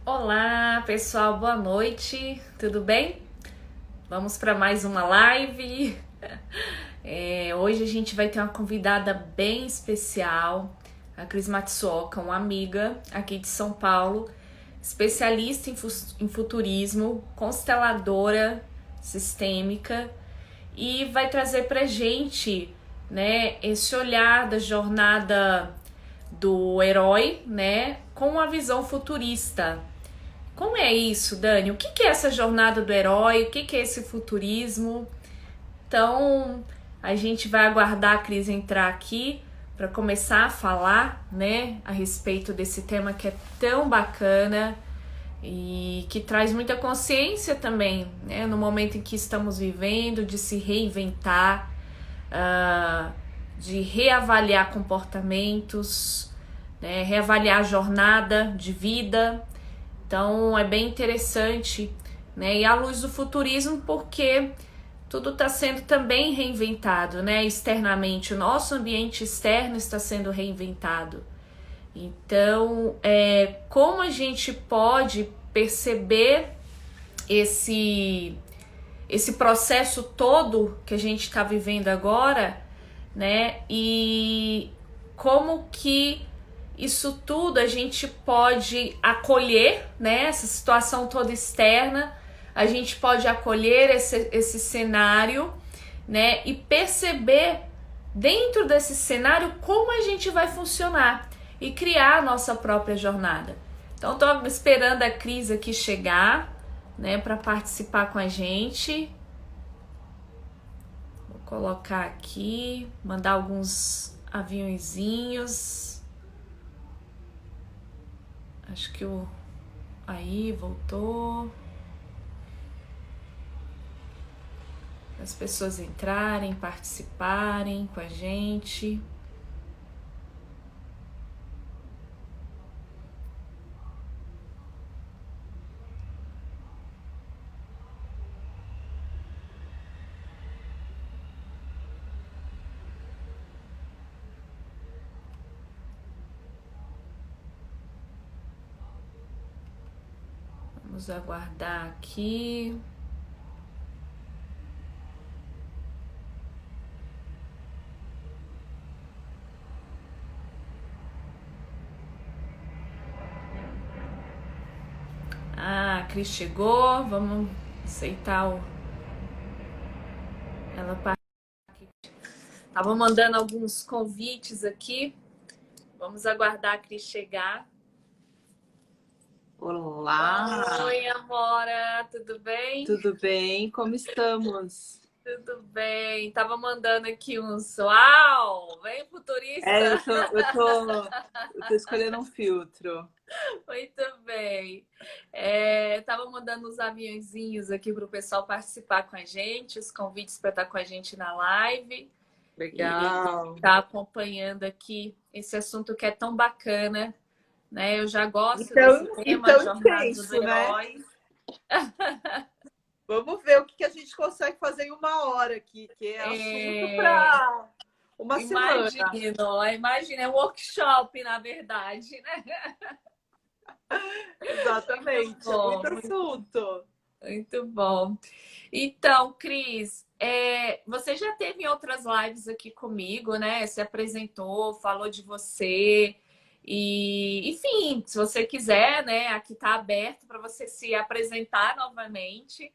Olá, pessoal, boa noite, tudo bem? Vamos para mais uma live. Hoje a gente vai ter uma convidada bem especial, a Cris Matsuoka, uma amiga aqui de São Paulo, especialista em futurismo, consteladora sistêmica e vai trazer para gente, né, esse olhar da jornada do herói, né, com uma visão futurista. Como é isso, Dani? O que é essa jornada do herói? O que é esse futurismo? Então, a gente vai aguardar a Cris entrar aqui para começar a falar, né, a respeito desse tema que é tão bacana e que traz muita consciência também, né, no momento em que estamos vivendo, de se reinventar, uh, de reavaliar comportamentos, né, reavaliar a jornada de vida. Então é bem interessante, né? E à luz do futurismo, porque tudo está sendo também reinventado, né? Externamente, o nosso ambiente externo está sendo reinventado. Então, como a gente pode perceber esse processo todo que a gente está vivendo agora, né? E como que isso tudo a gente pode acolher, né? Essa situação toda externa, a gente pode acolher esse cenário, né? E perceber dentro desse cenário como a gente vai funcionar e criar a nossa própria jornada. Então, estou esperando a Cris aqui chegar, né? Para participar com a gente. Vou colocar aqui, mandar alguns aviãozinhos. Acho que o. Aí, voltou. As pessoas entrarem, participarem com a gente. Vamos aguardar aqui. Ah, a Cris chegou. Vamos aceitar o. Ela estava mandando alguns convites aqui. Vamos aguardar a Cris chegar. Olá! Oi, Amora, tudo bem? Tudo bem? Como estamos? Tudo bem. Tava mandando aqui uns. Uau! Vem É, futurista! eu tô escolhendo um filtro. Muito bem. Tava mandando uns aviãozinhos aqui para o pessoal participar com a gente, os convites para estar com a gente na live e Legal. tá acompanhando aqui esse assunto que é tão bacana, né? Eu já gosto desse tema, Então Jornada do intenso, né? Herói. Vamos ver o que a gente consegue fazer em uma hora aqui, que é assunto É, para uma semana. imagina, é um workshop, na verdade, né? Muito Exatamente, é muito bom, assunto. muito bom. Então, Cris, você já teve outras lives aqui comigo, né? Se apresentou, falou de você. E, enfim, se você quiser, né? Aqui está aberto para você se apresentar novamente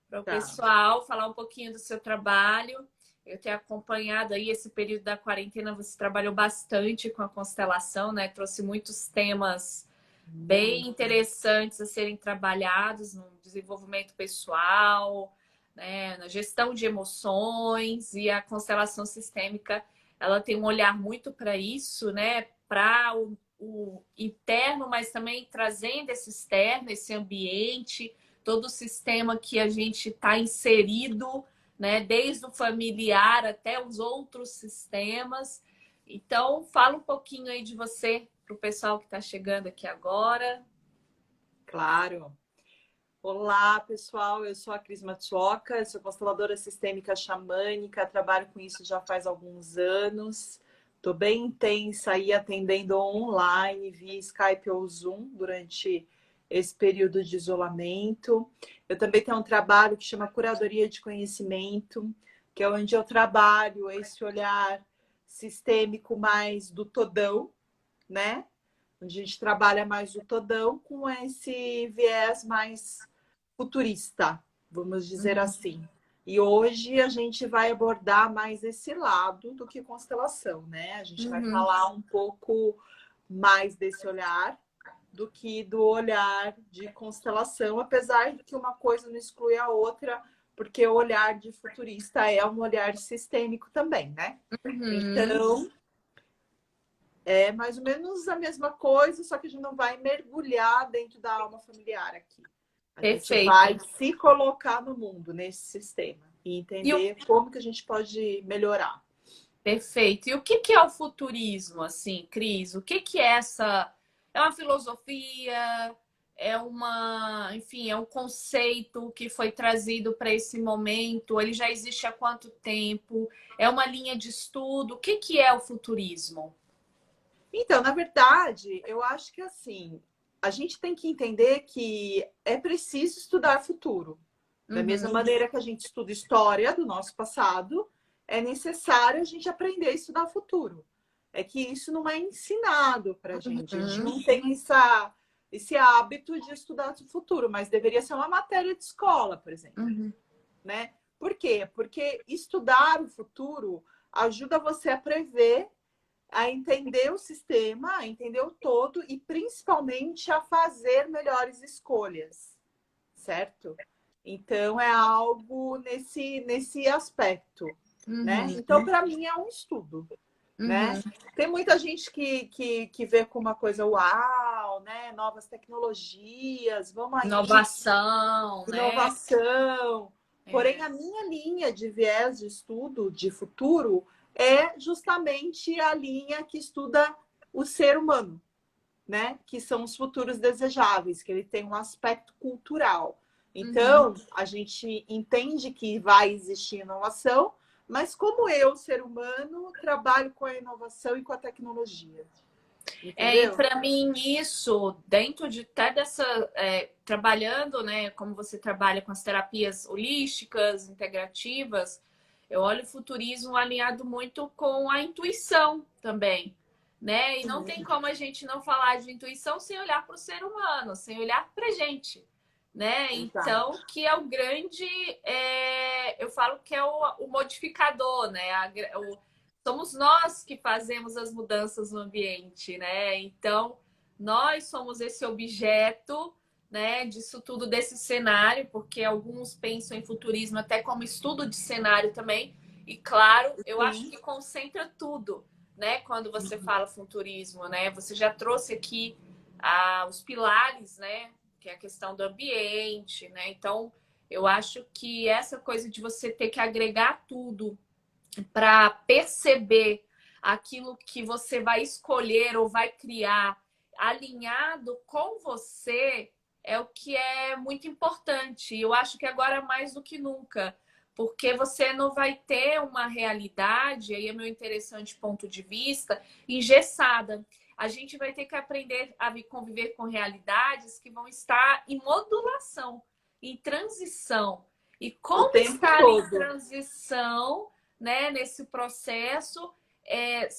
para o Tá. pessoal, falar um pouquinho do seu trabalho. Eu tenho acompanhado aí esse período da quarentena, você trabalhou bastante com a constelação, né? Trouxe muitos temas bem Muito. interessantes a serem trabalhados no desenvolvimento pessoal, né, na gestão de emoções, e a constelação sistêmica ela tem um olhar muito para isso, né, para o interno, mas também trazendo esse externo, esse ambiente, todo o sistema que a gente está inserido, né, desde o familiar até os outros sistemas. Então, fala um pouquinho aí de você para o pessoal que está chegando aqui agora. Claro. Olá, pessoal. Eu sou a Cris Matsuoka, eu sou consteladora sistêmica xamânica, trabalho com isso já faz alguns anos. Estou bem intensa aí atendendo online via Skype ou Zoom durante esse período de isolamento. Eu também tenho um trabalho que chama Curadoria de Conhecimento, que é onde eu trabalho esse olhar sistêmico mais do todão, né? Onde a gente trabalha mais o todão com esse viés mais futurista, vamos dizer assim. E hoje a gente vai abordar mais esse lado do que constelação, né? A gente vai falar um pouco mais desse olhar do que do olhar de constelação, apesar de que uma coisa não exclui a outra, porque o olhar de futurista é um olhar sistêmico também, né? Então, é mais ou menos a mesma coisa, só que a gente não vai mergulhar dentro da alma familiar aqui. A gente vai se colocar no mundo, nesse sistema, e entender como que a gente pode melhorar. Perfeito. E o que é o futurismo, assim, Cris? O que é essa... É uma filosofia? É uma... Enfim, é um conceito que foi trazido para esse momento? Ele já existe há quanto tempo? É uma linha de estudo? O que é o futurismo? Então, na verdade, eu acho que assim, a gente tem que entender que é preciso estudar futuro. Da mesma maneira que a gente estuda história do nosso passado, é necessário a gente aprender a estudar futuro. É que isso não é ensinado para a gente não tem esse hábito de estudar o futuro, mas deveria ser uma matéria de escola, por exemplo. Né? Por quê? Porque estudar o futuro ajuda você a prever, a entender o sistema, a entender o todo e principalmente a fazer melhores escolhas, certo? Então é algo nesse aspecto, né? Então para mim é um estudo, né? Tem muita gente que vê como uma coisa uau, né? Novas tecnologias, vamos aí. Inovação, né? Inovação. Porém, a minha linha de viés de estudo de futuro é justamente a linha que estuda o ser humano, né? Que são os futuros desejáveis, que ele tem um aspecto cultural. Então, a gente entende que vai existir inovação, mas como eu, ser humano, trabalho com a inovação e com a tecnologia. E para mim isso, dentro de até dessa, trabalhando, né, como você trabalha com as terapias holísticas, integrativas, eu olho o futurismo alinhado muito com a intuição também, né? E não tem como a gente não falar de intuição sem olhar para o ser humano, sem olhar para a gente, né? Então, que é o grande, eu falo que é o modificador, né? Somos nós que fazemos as mudanças no ambiente, né? Então, nós somos esse objeto, né, disso tudo, desse cenário, porque alguns pensam em futurismo até como estudo de cenário também. E, claro, eu acho que concentra tudo, né? Quando você fala futurismo, né? Você já trouxe aqui os pilares, né? Que é a questão do ambiente, né? Então, eu acho que essa coisa de você ter que agregar tudo para perceber aquilo que você vai escolher ou vai criar alinhado com você é o que é muito importante. Eu acho que agora mais do que nunca, porque você não vai ter uma realidade, aí é meu interessante ponto de vista, engessada. A gente vai ter que aprender a conviver com realidades que vão estar em modulação, em transição. E como estar em transição, né, nesse processo, é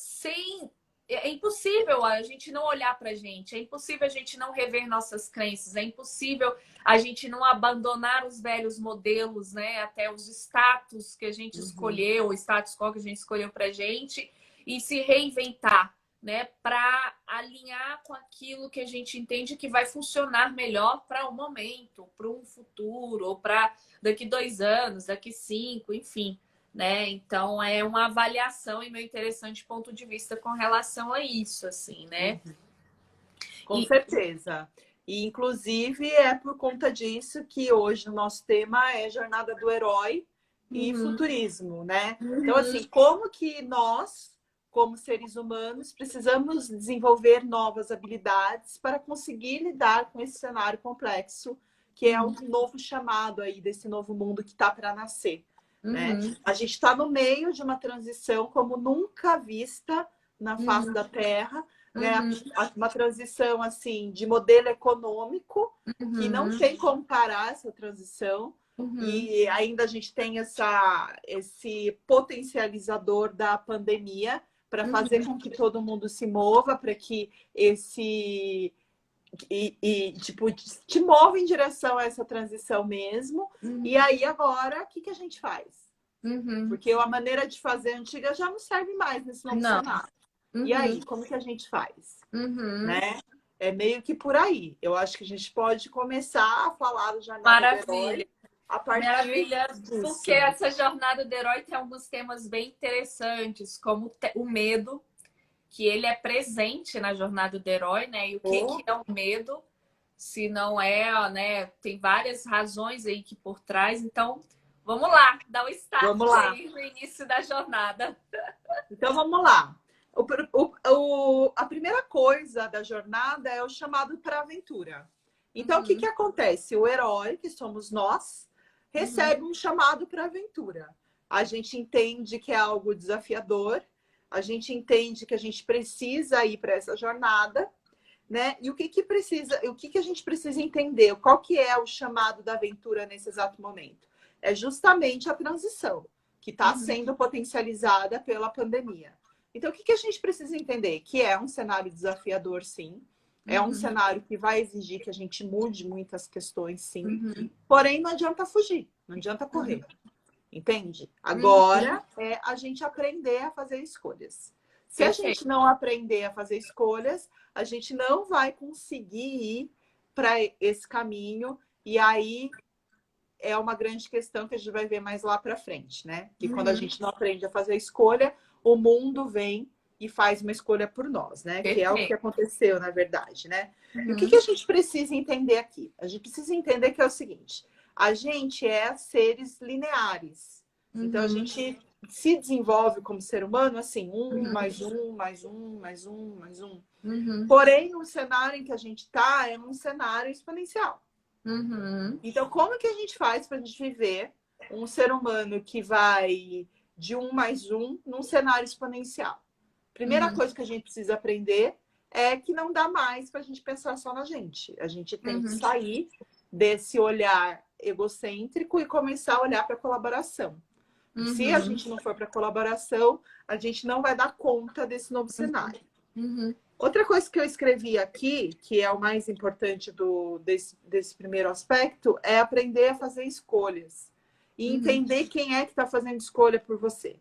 impossível a gente não olhar para a gente, é impossível a gente não rever nossas crenças, é impossível a gente não abandonar os velhos modelos, né, até os status que a gente escolheu, o status quo que a gente escolheu para a gente, e se reinventar, né, para alinhar com aquilo que a gente entende que vai funcionar melhor para o momento, para um futuro, ou para daqui 2 anos, daqui 5, enfim. Né? Então é uma avaliação e meu interessante ponto de vista com relação a isso, assim, né? Com certeza. E inclusive é por conta disso que hoje o nosso tema é Jornada do Herói e futurismo, né? Então, assim, como que nós, como seres humanos, precisamos desenvolver novas habilidades para conseguir lidar com esse cenário complexo, que é o novo chamado aí desse novo mundo que está para nascer. Né? A gente está no meio de uma transição como nunca vista na face da Terra, né? Uhum, Uma transição assim de modelo econômico, que não uhum, tem como parar essa transição. uhum, E ainda a gente tem esse potencializador da pandemia para fazer uhum, com que todo mundo se mova, para que tipo, te mova em direção a essa transição mesmo. E uhum, aí agora, o que, que a gente faz? uhum. Porque a maneira de fazer antiga já não serve mais nesse novo Não. cenário. E Uhum, aí, como que a gente faz? uhum. Né? É meio que por aí. Eu acho que a gente pode começar a falar do Jornada do Maravilha. Herói a partir Maravilha, porque disso. essa jornada do herói tem alguns temas bem interessantes, como o medo, que ele é presente na jornada do herói, né? E o que Oh, que é o medo? Se não é, né? Tem várias razões aí que por trás. Então, vamos lá, dar o vamos start lá. aí no início da jornada. Então vamos lá. A primeira coisa da jornada é o chamado para aventura. Então, o que, que Uhum, acontece? O herói, que somos nós, uhum, recebe um chamado para aventura. A gente entende que é algo desafiador, a gente entende que a gente precisa ir para essa jornada, né? E o que que a gente precisa entender? Qual que é o chamado da aventura nesse exato momento? É justamente a transição que está uhum, sendo potencializada pela pandemia. Então, o que que a gente precisa entender? Que é um cenário desafiador, sim. É um uhum, cenário que vai exigir que a gente mude muitas questões, sim. uhum, Porém, não adianta fugir, não adianta uhum, correr. Entende? uhum. Agora é a gente aprender a fazer escolhas. Se a Perfeito. gente não aprender a fazer escolhas, a gente não vai conseguir ir para esse caminho. E aí é uma grande questão que a gente vai ver mais lá para frente, né? Que quando a Uhum, gente não aprende a fazer escolha, o mundo vem e faz uma escolha por nós, né? Que é o que perfeito. aconteceu, na verdade, né? E o que, que Uhum, a gente precisa entender aqui? A gente precisa entender que é o seguinte: a gente é seres lineares. Então a uhum, gente se desenvolve como ser humano assim, um, uhum, mais um, mais um, mais um, mais um. uhum, Porém, o cenário em que a gente está é um cenário exponencial. uhum, Então, como que a gente faz para a gente viver um ser humano que vai de um mais um num cenário exponencial? Primeira uhum, coisa que a gente precisa aprender é que não dá mais para a gente pensar só na gente. A gente tem que uhum, sair desse olhar egocêntrico e começar a olhar para a colaboração. Se a uhum, gente não for para a colaboração, a gente não vai dar conta desse novo cenário. uhum, Outra coisa que eu escrevi aqui, que é o mais importante desse primeiro aspecto, é aprender a fazer escolhas e uhum. entender quem é que está fazendo escolha por você.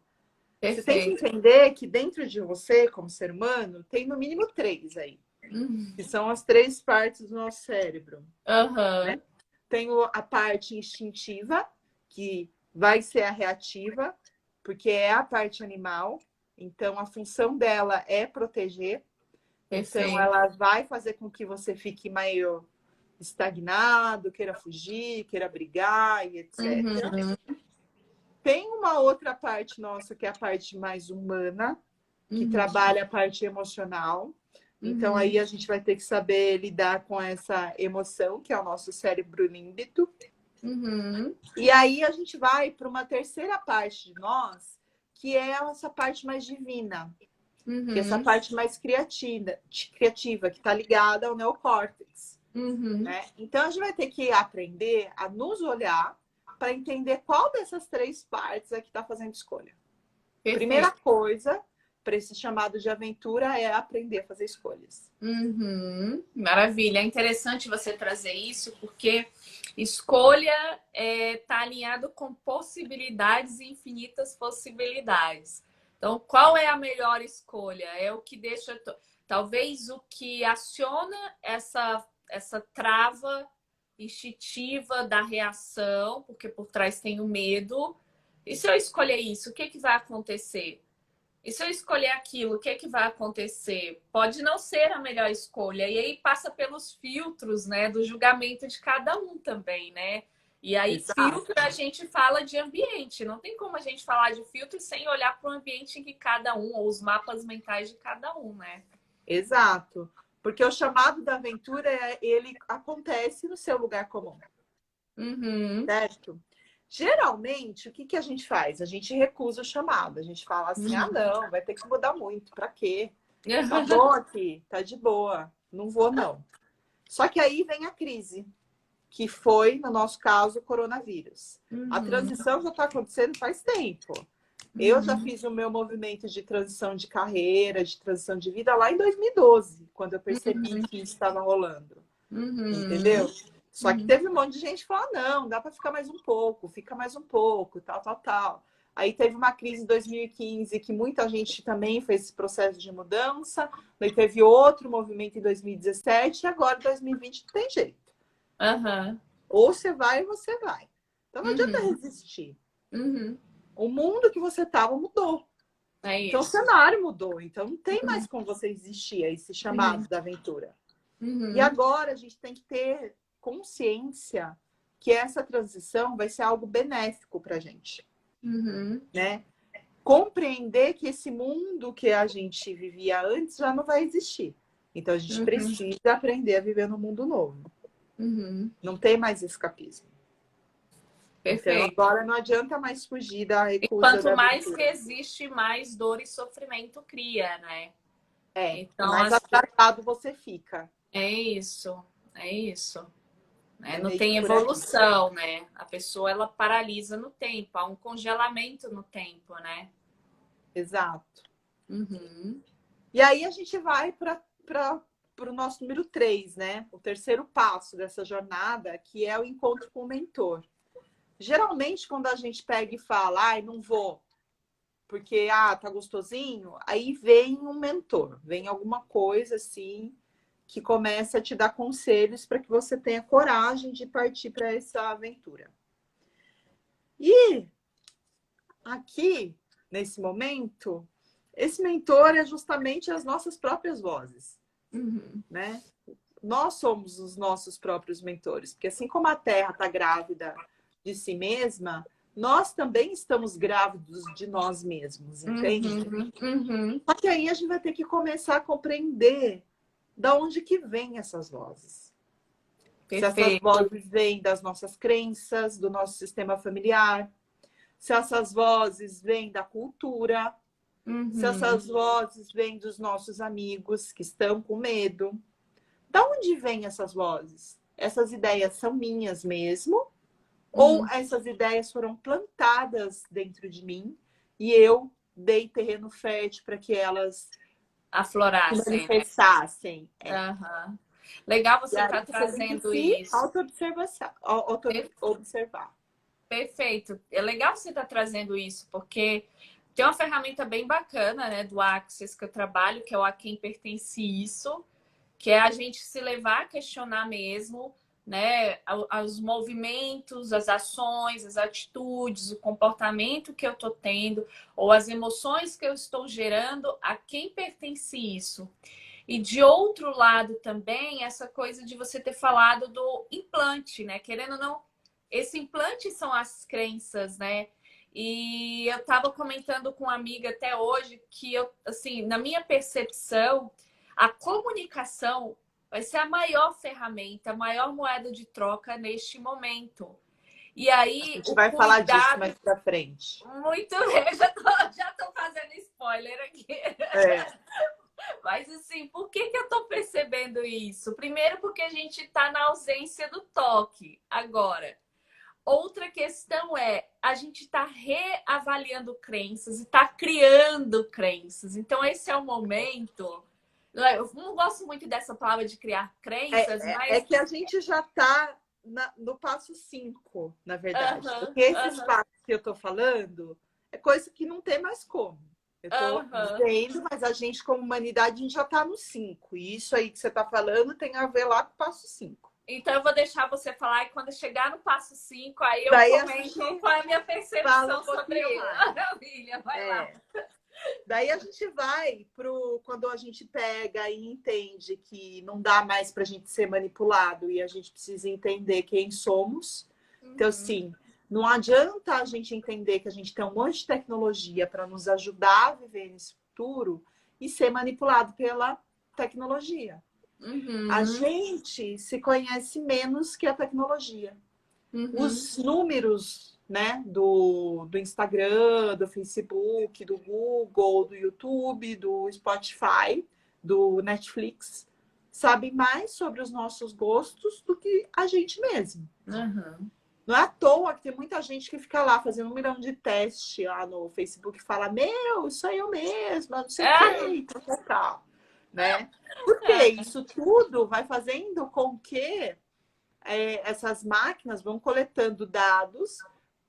Você tem que Perfeito. entender que dentro de você, como ser humano, tem no mínimo três aí, Uhum. que são as três partes do nosso cérebro. Aham. Tem a parte instintiva, que vai ser a reativa, porque é a parte animal. Então, a função dela é proteger. Então, Perfeito. ela vai fazer com que você fique meio estagnado, queira fugir, queira brigar e etc. Uhum. Tem uma outra parte nossa, que é a parte mais humana, que Uhum. trabalha a parte emocional. Então, Uhum. aí a gente vai ter que saber lidar com essa emoção, que é o nosso cérebro límbico. Uhum. E aí a gente vai para uma terceira parte de nós, que é essa parte mais divina, que é essa Uhum. parte mais criativa que está ligada ao neocórtex. Uhum. Né? Então a gente vai ter que aprender a nos olhar para entender qual dessas três partes é que está fazendo escolha. Primeira Perfeito. coisa para esse chamado de aventura é aprender a fazer escolhas. Uhum. Maravilha. É interessante você trazer isso, porque escolha está alinhado com possibilidades e infinitas possibilidades. Então, qual é a melhor escolha? É o que deixa. Talvez o que aciona essa trava instintiva da reação, porque por trás tem o medo. E se eu escolher isso, o que, que vai acontecer? E se eu escolher aquilo, o que é que vai acontecer? Pode não ser a melhor escolha. E aí passa pelos filtros, né, do julgamento de cada um também, né? E aí, filtro, Exato. a gente fala de ambiente. Não tem como a gente falar de filtro sem olhar para o ambiente em que cada um, ou os mapas mentais de cada um, né? Exato. Porque o chamado da aventura, ele acontece no seu lugar comum, Uhum, certo? Geralmente, o que, que a gente faz? A gente recusa o chamado. A gente fala assim, ah, uhum, não, vai ter que mudar muito. Para quê? Tá bom aqui, tá de boa, não vou não. Só que aí vem a crise, que foi, no nosso caso, o coronavírus. A transição já está acontecendo faz tempo. Eu já fiz o meu movimento de transição de carreira, de transição de vida lá em 2012, quando eu percebi que isso estava rolando. Entendeu? Só que teve um monte de gente que falou: não, dá para ficar mais um pouco, fica mais um pouco, tal, tal, tal. Aí teve uma crise em 2015 que muita gente também fez esse processo de mudança. Daí teve outro movimento em 2017 e agora em 2020 não tem jeito. Ou você vai ou você vai. Então não adianta resistir. O mundo que você estava mudou. Então o cenário mudou. Então não tem mais como você existir a esse chamado da aventura. E agora a gente tem que ter consciência que essa transição vai ser algo benéfico para a gente. Né? Compreender que esse mundo que a gente vivia antes já não vai existir. Então a gente precisa aprender a viver num mundo novo. Não tem mais escapismo. Perfeito. Então, agora não adianta mais fugir da recusa. E quanto mais resiste, mais dor e sofrimento cria, né? Então, mais atrasado você fica. É isso. Não tem evolução, né? A pessoa, ela paralisa no tempo. Há um congelamento no tempo, né? Exato. E aí a gente vai para o nosso número 3, né? O terceiro passo dessa jornada, que é o encontro com o mentor. Geralmente, quando a gente pega e fala, ai, não vou, porque, tá gostosinho, aí vem um mentor, vem alguma coisa assim, que começa a te dar conselhos para que você tenha coragem de partir para essa aventura. E aqui, nesse momento, esse mentor é justamente as nossas próprias vozes, né? Nós somos os nossos próprios mentores, porque assim como a Terra está grávida de si mesma, nós também estamos grávidos de nós mesmos, entende? Só que aí a gente vai ter que começar a compreender da onde que vêm essas vozes. Perfeito. Se essas vozes vêm das nossas crenças, do nosso sistema familiar, se essas vozes vêm da cultura, se essas vozes vêm dos nossos amigos que estão com medo. Da onde vêm essas vozes? Essas ideias são minhas mesmo? Ou essas ideias foram plantadas dentro de mim e eu dei terreno fértil para que elas aflorassem, se manifestassem? Legal você estar trazendo isso. Observar. Perfeito. É legal você estar trazendo isso, porque tem uma ferramenta bem bacana, né, do Access que eu trabalho, que é o A Quem Pertence Isso, que é a gente se levar a questionar mesmo, né, os movimentos, as ações, as atitudes, o comportamento que eu estou tendo, ou as emoções que eu estou gerando, a quem pertence isso. E de outro lado também, essa coisa de você ter falado do implante, né? Querendo ou não, esse implante são as crenças, né? E eu estava comentando com uma amiga até hoje que eu, assim, na minha percepção, a comunicação vai ser a maior ferramenta, a maior moeda de troca neste momento. E aí, a gente vai falar disso mais pra frente. Muito bem, já tô fazendo spoiler aqui. Mas assim, por que eu tô percebendo isso? Primeiro porque a gente tá na ausência do toque agora. Outra questão é, a gente está reavaliando crenças e está criando crenças. Então, esse é o momento. Eu não gosto muito dessa palavra de criar crenças, mas... É que a gente já está no passo 5, na verdade. Porque esses passos que eu estou falando é coisa que não tem mais como. Eu estou dizendo, mas a gente, como humanidade, a gente já está no 5. E isso aí que você está falando tem a ver lá com o passo 5. Então, eu vou deixar você falar e quando chegar no passo 5, aí eu comento qual é a minha percepção sobre isso. Maravilha, vai lá. Daí a gente vai quando a gente pega e entende que não dá mais para a gente ser manipulado e a gente precisa entender quem somos. Então, assim, não adianta a gente entender que a gente tem um monte de tecnologia para nos ajudar a viver nesse futuro e ser manipulado pela tecnologia. A gente se conhece menos que a tecnologia. Os números, né, do Instagram, do Facebook, do Google, do YouTube, do Spotify, do Netflix sabem mais sobre os nossos gostos do que a gente mesmo. Uhum. Não é à toa que tem muita gente que fica lá fazendo 1 milhão de testes lá no Facebook e fala, meu, isso aí eu mesma, não sei o que, e tal, né? Porque isso tudo vai fazendo com que essas máquinas vão coletando dados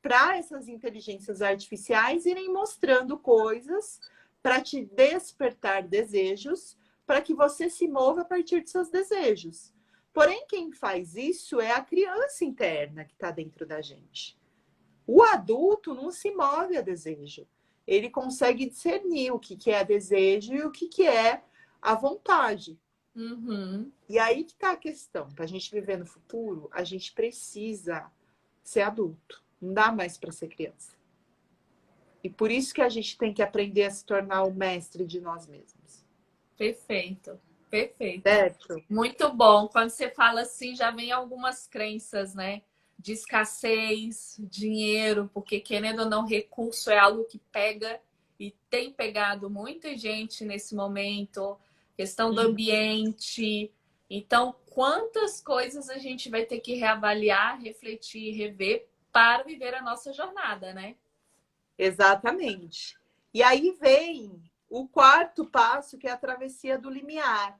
para essas inteligências artificiais irem mostrando coisas para te despertar desejos, para que você se mova a partir de seus desejos. Porém, quem faz isso é a criança interna que está dentro da gente. O adulto não se move a desejo. Ele consegue discernir o que é desejo e o que é a vontade. Uhum. E aí que está a questão. Para a gente viver no futuro, a gente precisa ser adulto. Não dá mais para ser criança. E por isso que a gente tem que aprender a se tornar o mestre de nós mesmos. Perfeito, perfeito. Certo? Muito bom. Quando você fala assim, já vem algumas crenças, né? De escassez, dinheiro, porque querendo ou não, recurso é algo que pega e tem pegado muita gente nesse momento. Questão do ambiente. Então, quantas coisas a gente vai ter que reavaliar, refletir, rever para viver a nossa jornada, né? Exatamente. E aí vem o quarto passo, que é a travessia do limiar.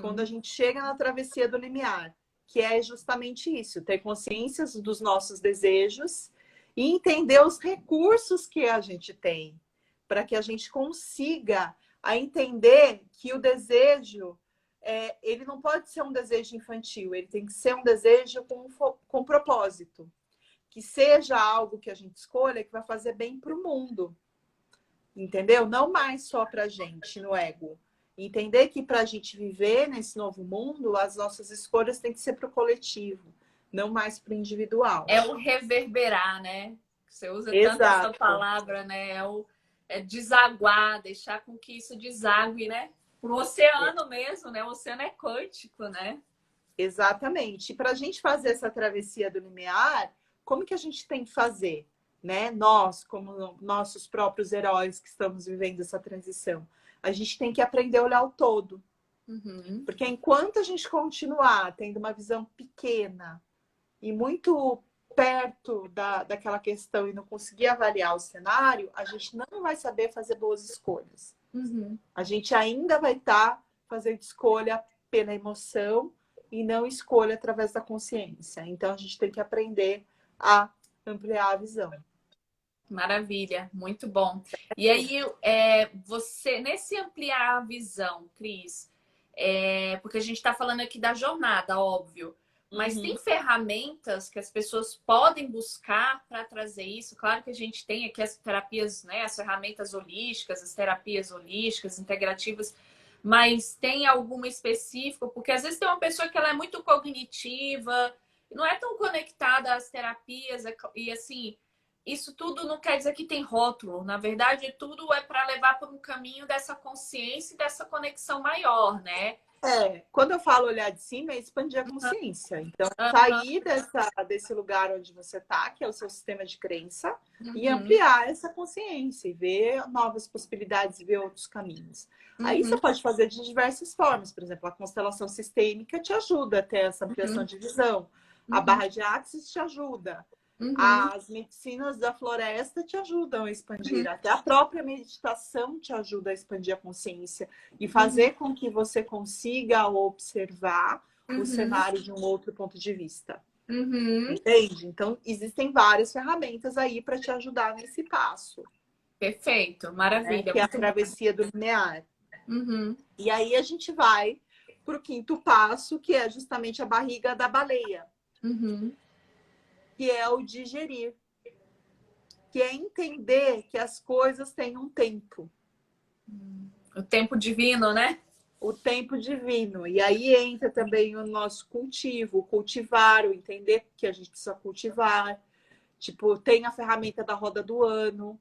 Quando a gente chega na travessia do limiar, que é justamente isso, ter consciência dos nossos desejos e entender os recursos que a gente tem, para que a gente consiga a entender que o desejo, ele não pode ser um desejo infantil, ele tem que ser um desejo com propósito. Que seja algo que a gente escolha que vai fazer bem para o mundo. Entendeu? Não mais só para a gente, no ego. Entender que para a gente viver nesse novo mundo, as nossas escolhas têm que ser para o coletivo, não mais para o individual. É o reverberar, né? Você usa tanto Exato. essa palavra, né? É desaguar, deixar com que isso desague, né? Pro oceano mesmo, né? O oceano é quântico, né? Exatamente. E para a gente fazer essa travessia do limiar, como que a gente tem que fazer? Né? Nós, como nossos próprios heróis que estamos vivendo essa transição, a gente tem que aprender a olhar o todo. Uhum. Porque enquanto a gente continuar tendo uma visão pequena e muito perto daquela questão e não conseguir avaliar o cenário, a gente não vai saber fazer boas escolhas. Uhum. A gente ainda vai estar fazendo escolha pela emoção e não escolha através da consciência. Então, a gente tem que aprender a ampliar a visão. Maravilha, muito bom. E aí, você, nesse ampliar a visão, Cris, porque a gente está falando aqui da jornada, óbvio, mas tem ferramentas que as pessoas podem buscar para trazer isso? Claro que a gente tem aqui as terapias, né, as ferramentas holísticas, as terapias holísticas, integrativas, mas tem alguma específica? Porque às vezes tem uma pessoa que ela é muito cognitiva, não é tão conectada às terapias, e assim. Isso tudo não quer dizer que tem rótulo. Na verdade, tudo é para levar para um caminho dessa consciência e dessa conexão maior, né? Quando eu falo olhar de cima, é expandir a consciência. Então, sair desse lugar onde você está, que é o seu sistema de crença, e ampliar essa consciência e ver novas possibilidades e ver outros caminhos. Aí você pode fazer de diversas formas. Por exemplo, a constelação sistêmica te ajuda a ter essa ampliação de visão. A barra de Axis te ajuda. As medicinas da floresta te ajudam a expandir. Até a própria meditação te ajuda a expandir a consciência e fazer com que você consiga observar o cenário de um outro ponto de vista. Entende? Então, existem várias ferramentas aí para te ajudar nesse passo. Perfeito, maravilha. Né? Que é a travessia do linear. E aí a gente vai para o quinto passo, que é justamente a barriga da baleia. Que é o digerir, que é entender que as coisas têm um tempo. O tempo divino, né? O tempo divino. E aí entra também o nosso cultivo, o cultivar, o entender que a gente precisa cultivar. Tipo, tem a ferramenta da roda do ano,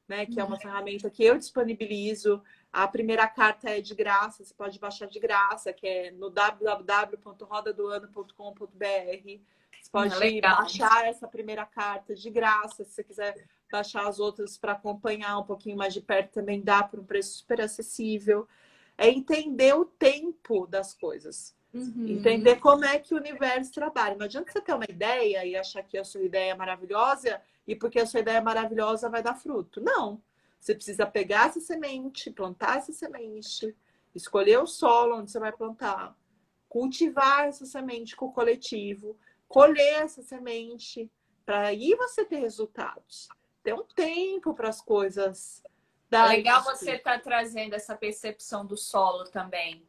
né? Que é uma ferramenta que eu disponibilizo. A primeira carta é de graça, você pode baixar de graça, que é no www.rodadoano.com.br. Você pode baixar essa primeira carta de graça. Se você quiser baixar as outras para acompanhar um pouquinho mais de perto, também dá por um preço super acessível. é entender o tempo das coisas. Entender como é que o universo trabalha. Não adianta você ter uma ideia e achar que a sua ideia é maravilhosa e porque a sua ideia é maravilhosa vai dar fruto. Não. Você precisa pegar essa semente, plantar essa semente, escolher o solo onde você vai plantar, cultivar essa semente com o coletivo, colher essa semente, para aí você ter resultados. Tem um tempo para as coisas É darem legal fruto. você estar trazendo essa percepção do solo também.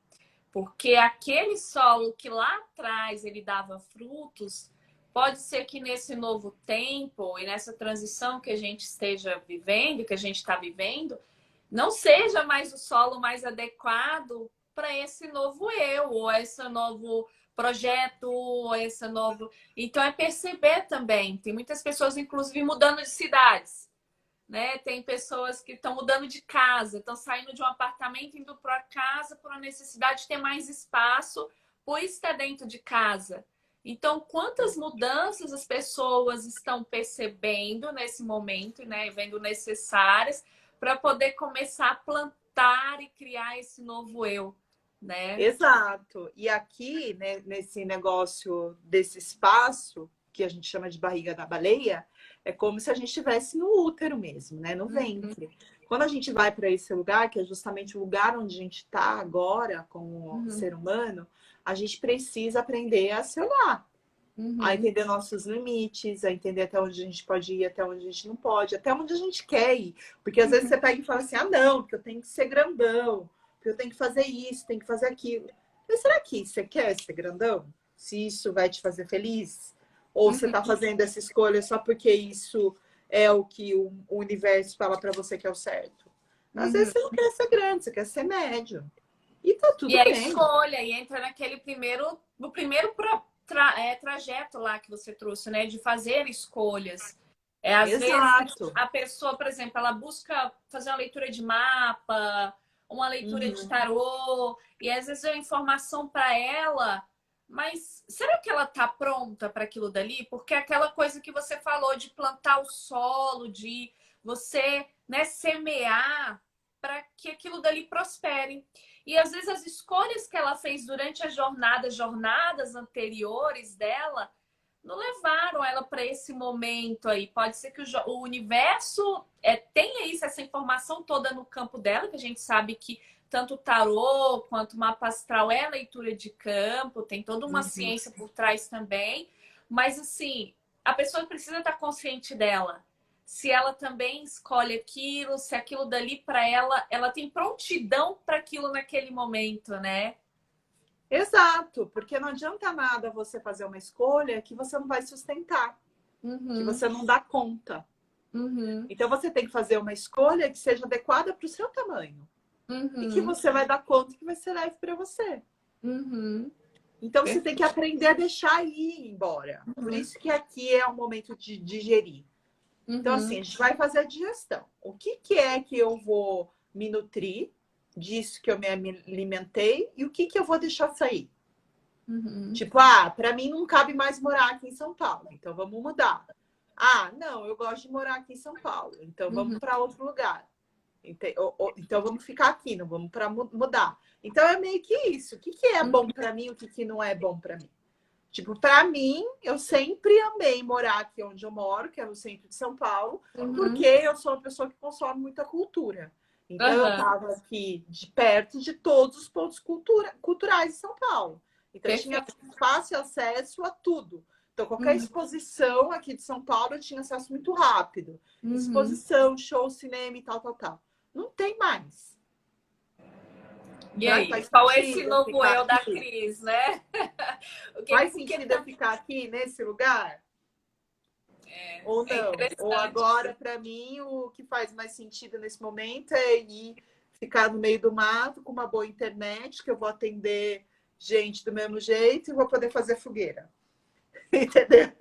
Porque aquele solo que lá atrás ele dava frutos, pode ser que nesse novo tempo e nessa transição que a gente esteja vivendo, que a gente está vivendo, não seja mais o solo mais adequado para esse novo eu, ou esse novo projeto, ou esse novo. Então é perceber também. Tem muitas pessoas, inclusive, mudando de cidades. Né? Tem pessoas que estão mudando de casa, estão saindo de um apartamento, indo para casa por uma necessidade de ter mais espaço, por estar dentro de casa. Então, quantas mudanças as pessoas estão percebendo nesse momento, né? Vendo necessárias para poder começar a plantar e criar esse novo eu, né? Exato. E aqui, né, nesse negócio desse espaço, que a gente chama de barriga da baleia, é como se a gente estivesse no útero mesmo, né? No ventre. Quando a gente vai para esse lugar, que é justamente o lugar onde a gente está agora, como ser humano, a gente precisa aprender a se olhar, a entender nossos limites, a entender até onde a gente pode ir, até onde a gente não pode, até onde a gente quer ir. Porque às vezes você pega e fala assim, ah, não, porque eu tenho que ser grandão, porque eu tenho que fazer isso, tenho que fazer aquilo. Mas será que você quer ser grandão? Se isso vai te fazer feliz? Ou você está fazendo essa escolha só porque isso é o que o universo fala para você que é o certo? Às vezes você não quer ser grande, você quer ser médio. E tá E tudo a bem. escolha, e entra naquele no primeiro trajeto lá que você trouxe, né? De fazer escolhas. Às vezes Exato. a pessoa, por exemplo, ela busca fazer uma leitura de mapa, uma leitura de tarô, e às vezes é informação para ela, mas será que ela tá pronta para aquilo dali? Porque é aquela coisa que você falou de plantar o solo, de você, né, semear para que aquilo dali prospere. E às vezes as escolhas que ela fez durante a jornadas anteriores dela, não levaram ela para esse momento aí. Pode ser que o universo tenha isso, essa informação toda no campo dela, que a gente sabe que tanto o tarô quanto o mapa astral é leitura de campo, tem toda uma ciência por trás também. Mas assim, a pessoa precisa estar consciente dela. Se ela também escolhe aquilo, se aquilo dali para ela, ela tem prontidão para aquilo naquele momento, né? Exato, porque não adianta nada você fazer uma escolha que você não vai sustentar, que você não dá conta. Então você tem que fazer uma escolha que seja adequada para o seu tamanho e que você vai dar conta que vai ser leve para você. Então você tem que aprender a deixar ir embora. Por isso que aqui é o momento de digerir. Então, assim, a gente vai fazer a digestão. O que é que eu vou me nutrir disso que eu me alimentei e o que eu vou deixar sair? Tipo, para mim não cabe mais morar aqui em São Paulo, então vamos mudar. Ah, não, eu gosto de morar aqui em São Paulo, então vamos para outro lugar. Então vamos ficar aqui, não vamos para mudar. Então é meio que isso. O que é bom para mim, o que não é bom para mim? Tipo, para mim, eu sempre amei morar aqui onde eu moro, que é no centro de São Paulo, porque eu sou uma pessoa que consome muita cultura. Então, eu estava aqui de perto de todos os pontos culturais de São Paulo. Então, eu tinha fácil acesso a tudo. Então, qualquer exposição aqui de São Paulo, eu tinha acesso muito rápido. Exposição, show, cinema e tal. Não tem mais. E aí, qual é esse novo eu da Cris, né? Faz sentido eu ficar aqui nesse lugar? Ou não? Ou agora, para mim, o que faz mais sentido nesse momento é ir ficar no meio do mato com uma boa internet, que eu vou atender gente do mesmo jeito e vou poder fazer fogueira. Entendeu?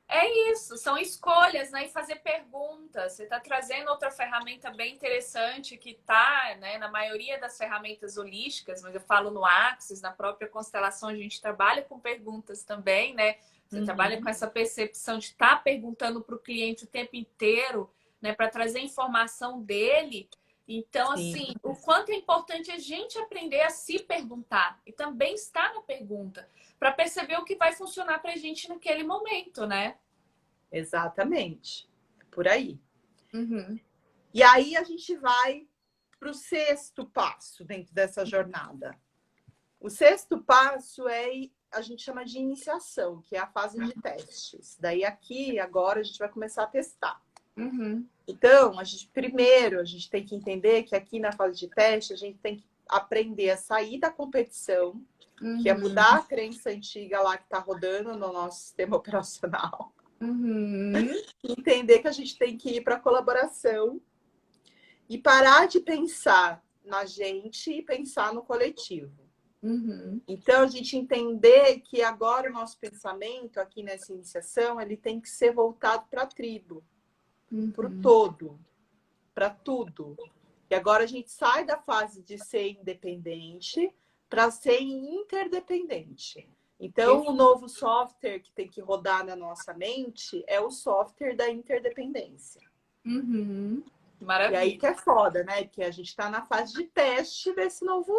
É isso, são escolhas, né? E fazer perguntas. Você está trazendo outra ferramenta bem interessante que está, né, na maioria das ferramentas holísticas, mas eu falo no Axis, na própria constelação, a gente trabalha com perguntas também, né? Você trabalha com essa percepção de estar perguntando para o cliente o tempo inteiro, né, para trazer informação dele. Então, Sim, assim, o quanto é importante a gente aprender a se perguntar e também estar na pergunta para perceber o que vai funcionar para a gente naquele momento, né? exatamente. Por aí. Uhum, E aí a gente vai para o sexto passo dentro dessa jornada. O sexto passo a gente chama de iniciação, que é a fase de testes. Daí aqui, agora, a gente vai começar a testar. uhum, Então, primeiro a gente tem que entender que aqui na fase de teste a gente tem que aprender a sair da competição, que é uhum, mudar a crença antiga lá que está rodando no nosso sistema operacional. uhum, Entender que a gente tem que ir para a colaboração e parar de pensar na gente e pensar no coletivo. uhum, Então, a gente entender que agora o nosso pensamento aqui nessa iniciação, ele tem que ser voltado para a tribo, para o uhum. todo, para tudo. E agora a gente sai da fase de ser independente para ser interdependente. Então, o novo software que tem que rodar na nossa mente é o software da interdependência. Uhum. E aí Maravilha. que é foda, né? Que a gente está na fase de teste desse novo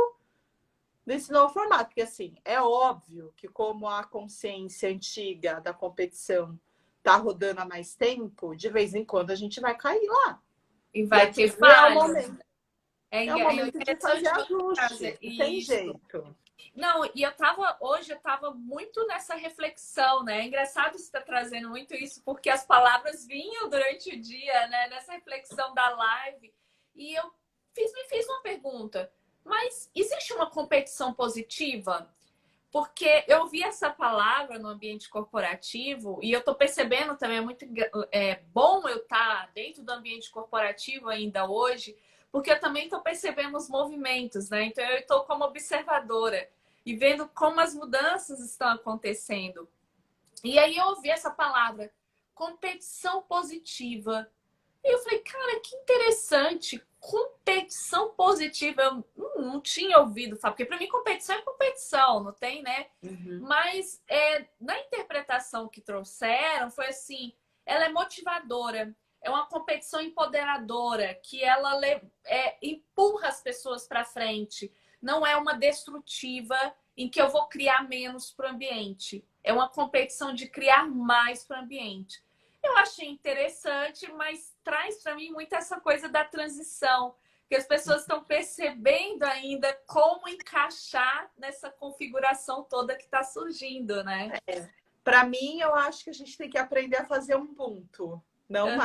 formato. Porque, assim, é óbvio que como a consciência antiga da competição tá rodando há mais tempo, de vez em quando a gente vai cair lá. E E vai ter aqui é o falhas. momento. É É o momento de fazer interessante você ajuste. trazer Não tem isso. jeito. Não, e hoje eu tava muito nessa reflexão, né? É engraçado você estar trazendo muito isso, porque as palavras vinham durante o dia, né? Nessa reflexão da live. E eu me fiz uma pergunta, mas existe uma competição positiva? Porque eu vi essa palavra no ambiente corporativo e eu tô percebendo também, é muito bom eu estar dentro do ambiente corporativo ainda hoje, porque eu também estou percebendo os movimentos, né? Então eu estou como observadora e vendo como as mudanças estão acontecendo. E aí eu ouvi essa palavra, competição positiva. E eu falei, cara, que interessante. Competição positiva. Eu não tinha ouvido falar, porque para mim competição é competição, não tem, né? Uhum. Mas na interpretação que trouxeram, foi assim: ela é motivadora, é uma competição empoderadora, que ela empurra as pessoas para frente. Não é uma destrutiva em que eu vou criar menos para o ambiente. É uma competição de criar mais para o ambiente. Eu achei interessante, mas traz para mim muito essa coisa da transição, que as pessoas estão percebendo ainda como encaixar nessa configuração toda que está surgindo, né? Para mim, eu acho que a gente tem que aprender a fazer um Ubuntu. Não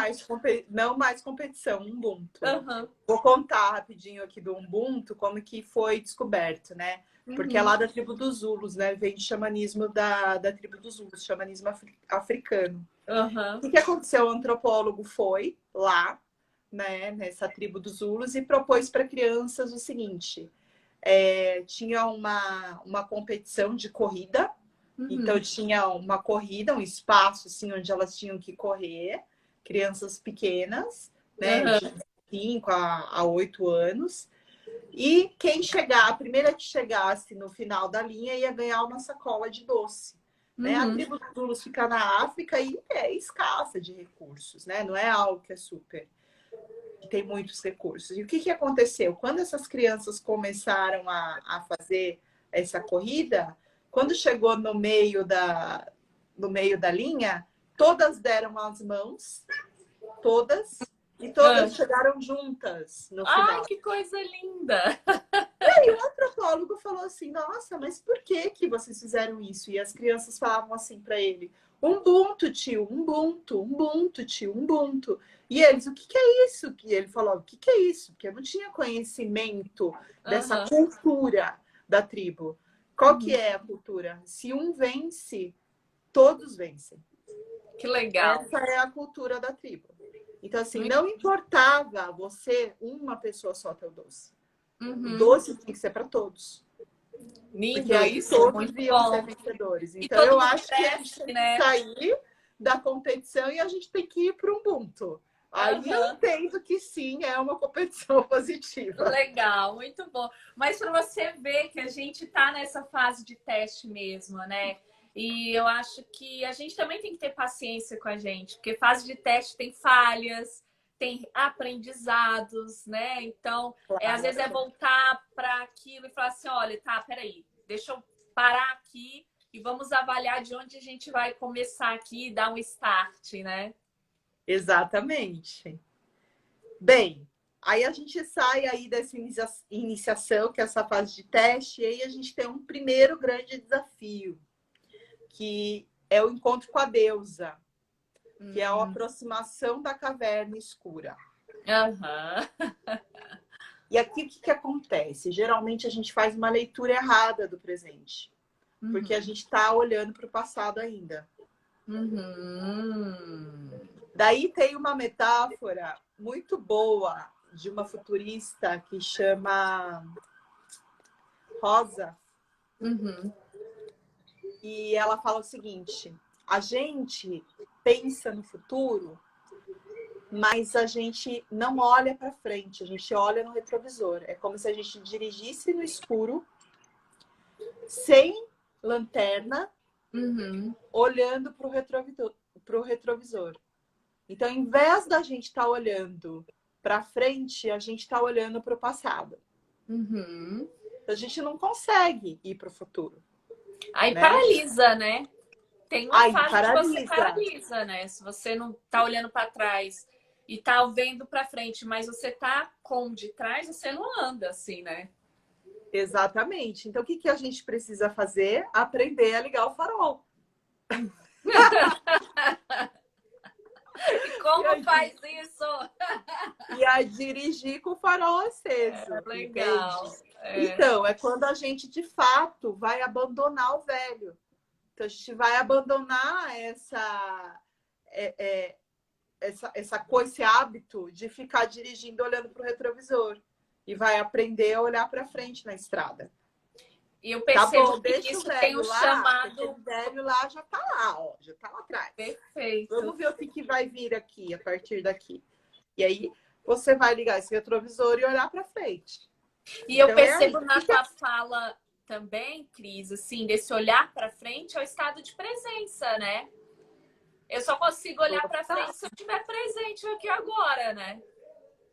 mais competição, um Ubuntu. Uhum. Vou contar rapidinho aqui do Ubuntu, como que foi descoberto, né? Porque é Uhum. lá da tribo dos Zulus, né? Vem de xamanismo da tribo dos Zulus, xamanismo africano. Uhum. O que aconteceu? O antropólogo foi lá, né, nessa tribo dos Zulus e propôs para crianças o seguinte: tinha uma competição de corrida, então Uhum. tinha uma corrida, um espaço assim, onde elas tinham que correr, crianças pequenas, né, de Uhum. 5 a 8 anos, e a primeira que chegasse no final da linha ia ganhar uma sacola de doce. Né? A Uhum. tribo dos Zulus fica na África e é escassa de recursos, né? Não é algo que é super, que tem muitos recursos. E o que aconteceu? Quando essas crianças começaram a fazer essa corrida, quando chegou no meio da linha, todas deram as mãos, todas, e Uhum. todas chegaram juntas no Ai, final. que coisa linda! E o antropólogo falou assim: Nossa, mas por que que vocês fizeram isso? E as crianças falavam assim para ele: Ubuntu, tio, Ubuntu, Ubuntu, tio, Ubuntu. E eles: O que que é isso? E ele falou: O que que é isso? Porque eu não tinha conhecimento dessa Uhum. cultura da tribo. Qual que Uhum. é a cultura? Se um vence, todos vencem. Que legal. Essa é a cultura da tribo. Então, assim, Muito. não importava você, uma pessoa só ter o doce. O Uhum. doce tem que ser para todos. Porque Lindo aí isso, todos muito iam ser bom. vencedores. E Então, todo eu mundo acho que a gente cresce, tem que né? sair da competição e a gente tem que ir para um Ubuntu. Aí eu Uhum. entendo que sim, é uma competição positiva. Legal, muito bom. Mas para você ver que a gente está nessa fase de teste mesmo, né? E eu acho que a gente também tem que ter paciência com a gente, porque fase de teste tem falhas, tem aprendizados, né? Então, às vezes é Claro. voltar para aquilo e falar assim, olha, tá, peraí, deixa eu parar aqui e vamos avaliar de onde a gente vai começar aqui e dar um start, né? Exatamente. Bem, aí a gente sai aí dessa iniciação, que é essa fase de teste, e aí a gente tem um primeiro grande desafio, que é o encontro com a deusa, que é a aproximação da caverna escura. Uhum. E aqui o que acontece? Geralmente a gente faz uma leitura errada do presente, porque a gente está olhando para o passado ainda. Daí tem uma metáfora muito boa de uma futurista que chama Rosa. E ela fala o seguinte: a gente pensa no futuro, mas a gente não olha para frente, a gente olha no retrovisor. É como se a gente dirigisse no escuro, sem lanterna, olhando para o retrovisor. Então, ao invés da gente estar olhando para frente, a gente está olhando para o passado. Então, a gente não consegue ir para o futuro. Aí né? paralisa, né? Tem uma Aí fase que você paralisa. paralisa, né? Se você não tá olhando para trás e tá vendo para frente, mas você tá com o de trás, você não anda assim, né? Exatamente. Então, o que a gente precisa fazer? Aprender a ligar o farol. E como faz isso? E a dirigir com o farol aceso. Legal. Então, é quando a gente, de fato, vai abandonar o velho. Então, a gente vai abandonar esse hábito de ficar dirigindo olhando para o retrovisor. E vai aprender a olhar para frente na estrada. E eu percebo bom, que isso tem um chamado... O velho lá já está lá, ó, já está lá atrás. Perfeito. Vamos ver o que vai vir aqui, a partir daqui. E aí, você vai ligar esse retrovisor e olhar para frente. E então, eu percebo na tua fala também, Cris, assim, desse olhar para frente é o estado de presença, né? Eu só consigo olhar para frente se eu estiver presente aqui agora, né?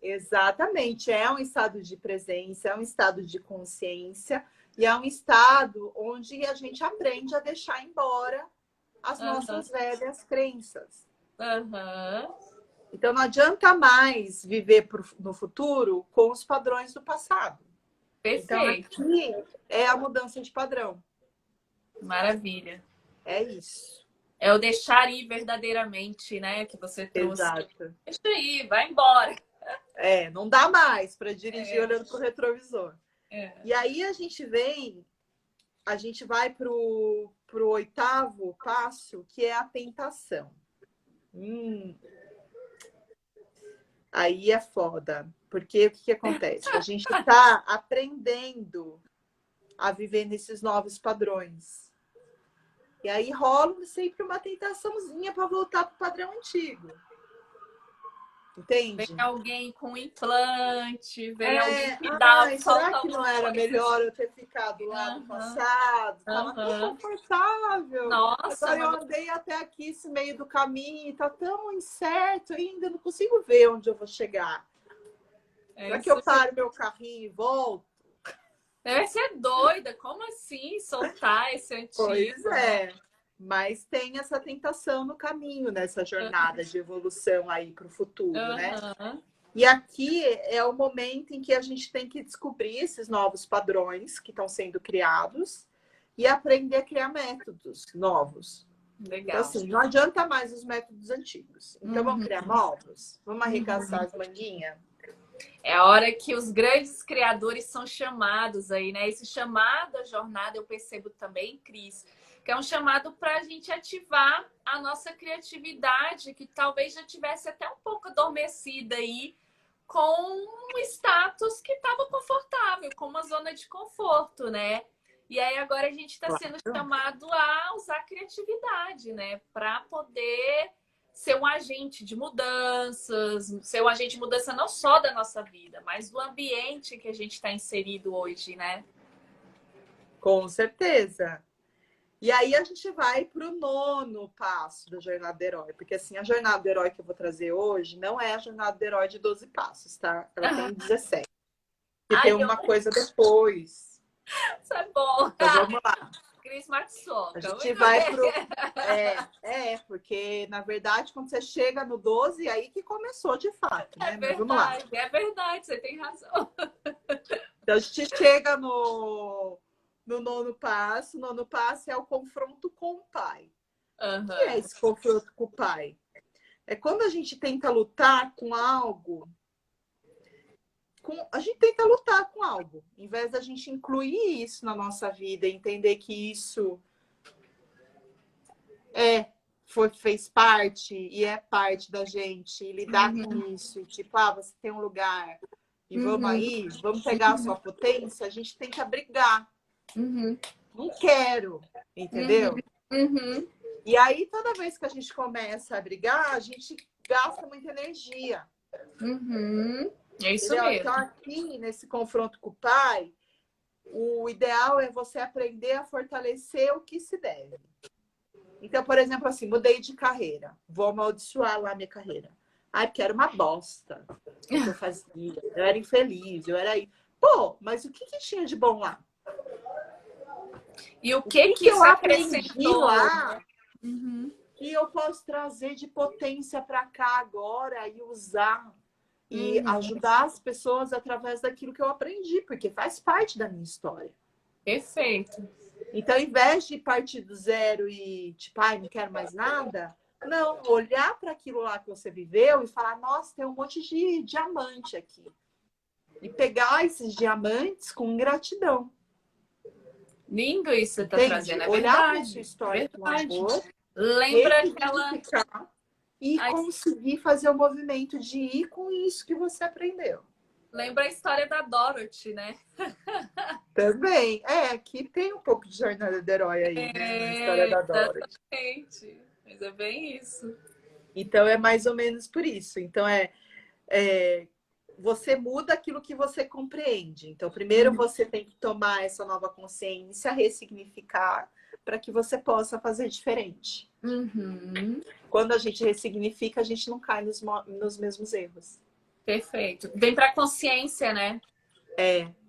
Exatamente. É um estado de presença, é um estado de consciência e é um estado onde a gente aprende a deixar embora as nossas velhas crenças. Então, não adianta mais viver no futuro com os padrões do passado. Perfeito. Então, aqui é a mudança de padrão. Maravilha. É isso. É o deixar ir verdadeiramente, né? Que você trouxe. Exato. Deixa ir, vai embora. Não dá mais para dirigir olhando para o retrovisor. E aí a gente vai para o 8º passo, que é a tentação. Aí é foda, porque o que acontece? A gente está aprendendo a viver nesses novos padrões. E aí rola sempre uma tentaçãozinha para voltar para o padrão antigo. Entende? Vem alguém com implante, vem alguém que dá... Será que não era melhor eu ter ficado lá no passado? Tava tão confortável. Nossa, agora eu andei até aqui esse meio do caminho, tá tão incerto ainda, não consigo ver onde eu vou chegar. Será que eu paro meu carrinho e volto? Deve ser doida, como assim soltar esse antigo? Pois é. Mas tem essa tentação no caminho, nessa jornada de evolução aí para o futuro, né? E aqui é o momento em que a gente tem que descobrir esses novos padrões que estão sendo criados e aprender a criar métodos novos. Legal. Então, assim, não adianta mais os métodos antigos. Então, vamos criar novos? Vamos arregaçar as manguinhas? É a hora que os grandes criadores são chamados aí, né? Esse chamado à jornada eu percebo também, Cris, que é um chamado para a gente ativar a nossa criatividade, que talvez já tivesse até um pouco adormecida aí, com um status que estava confortável, com uma zona de conforto, né? E aí agora a gente está sendo chamado a usar a criatividade, né? Para poder ser um agente de mudanças, ser um agente de mudança não só da nossa vida, mas do ambiente que a gente está inserido hoje, né? Com certeza. E aí a gente vai para o nono passo da jornada do herói, porque assim, a jornada do herói que eu vou trazer hoje não é a jornada do herói de 12 passos, tá? Ela tem 17. E tem Ai, uma coisa depois. isso é bom. Então vamos lá. Cris A Matsuoka, gente muito vai bem. pro. Porque, na verdade, quando você chega no 12, é aí que começou de fato, né? Mas vamos lá. É verdade, você tem razão. Então a gente chega no nono passo. O nono passo é o confronto com o pai. O que é esse confronto com o pai? É quando a gente tenta lutar com algo. A gente tenta lutar com algo, em vez da gente incluir isso na nossa vida, entender que isso fez parte e é parte da gente, e lidar com isso, e, tipo, você tem um lugar e vamos aí, vamos pegar a sua potência, a gente tem que abrigar. Não quero, entendeu? E aí, toda vez que a gente começa a brigar, a gente gasta muita energia. É isso entendeu? mesmo. Então, aqui, nesse confronto com o pai, o ideal é você aprender a fortalecer o que se deve. Então, por exemplo, assim, mudei de carreira. Vou amaldiçoar lá minha carreira. Ai, porque era uma bosta o que eu fazia. Eu era infeliz, eu era aí. Pô, mas o que tinha de bom lá? E o que eu isso aprendi acrescentou? lá que eu posso trazer de potência para cá agora e usar e ajudar as pessoas através daquilo que eu aprendi, porque faz parte da minha história. Perfeito. Então, ao invés de partir do zero e, tipo, ai, não quero mais nada, não, olhar para aquilo lá que você viveu e falar, nossa, tem um monte de diamante aqui. E pegar esses diamantes com gratidão. Lindo isso que você está trazendo, é olhar para verdade. sua história com Verdade. amor, Lembra aquela. e conseguir fazer o movimento de ir com isso que você aprendeu. Lembra a história da Dorothy, né? Também. Aqui tem um pouco de jornada do herói aí, né? Na história da Dorothy. Exatamente. Mas é bem isso. Então, é mais ou menos por isso. Então, você muda aquilo que você compreende. Então, primeiro você tem que tomar essa nova consciência, ressignificar, para que você possa fazer diferente. Quando a gente ressignifica, a gente não cai nos mesmos erros. Perfeito. Vem para a consciência, né?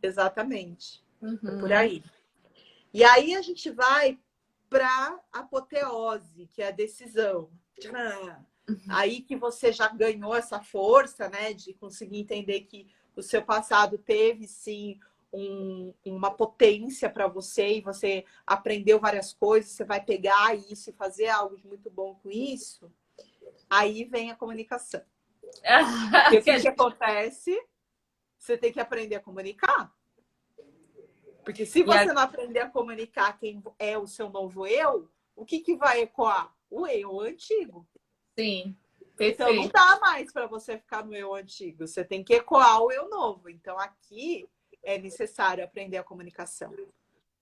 Exatamente. É por aí. E aí a gente vai para a apoteose, que é a decisão. Aí que você já ganhou essa força, né, de conseguir entender que o seu passado teve, sim, uma potência para você e você aprendeu várias coisas, você vai pegar isso e fazer algo de muito bom com isso. Aí vem a comunicação. Porque o que acontece? Você tem que aprender a comunicar. Porque se você não aprender a comunicar quem é o seu novo eu, o que vai ecoar? O eu antigo. Sim, perfeito. Então não dá mais para você ficar no eu antigo. Você tem que ecoar o eu novo. Então aqui é necessário aprender a comunicação.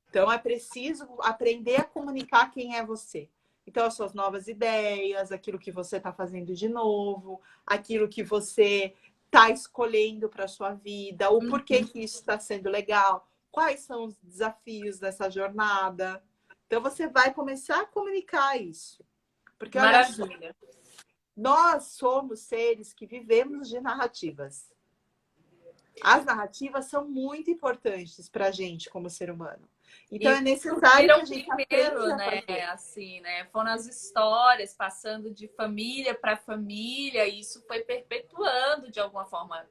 Então é preciso aprender a comunicar quem é você. Então as suas novas ideias, aquilo que você está fazendo de novo, aquilo que você está escolhendo para a sua vida, o porquê que isso está sendo legal, quais são os desafios dessa jornada. Então você vai começar a comunicar isso. Porque olha só, nós somos seres que vivemos de narrativas. As narrativas são muito importantes para a gente como ser humano. Então é necessário que a gente aprenda, né? Assim, né? Foram as histórias passando de família para família, e isso foi perpetuando de alguma forma.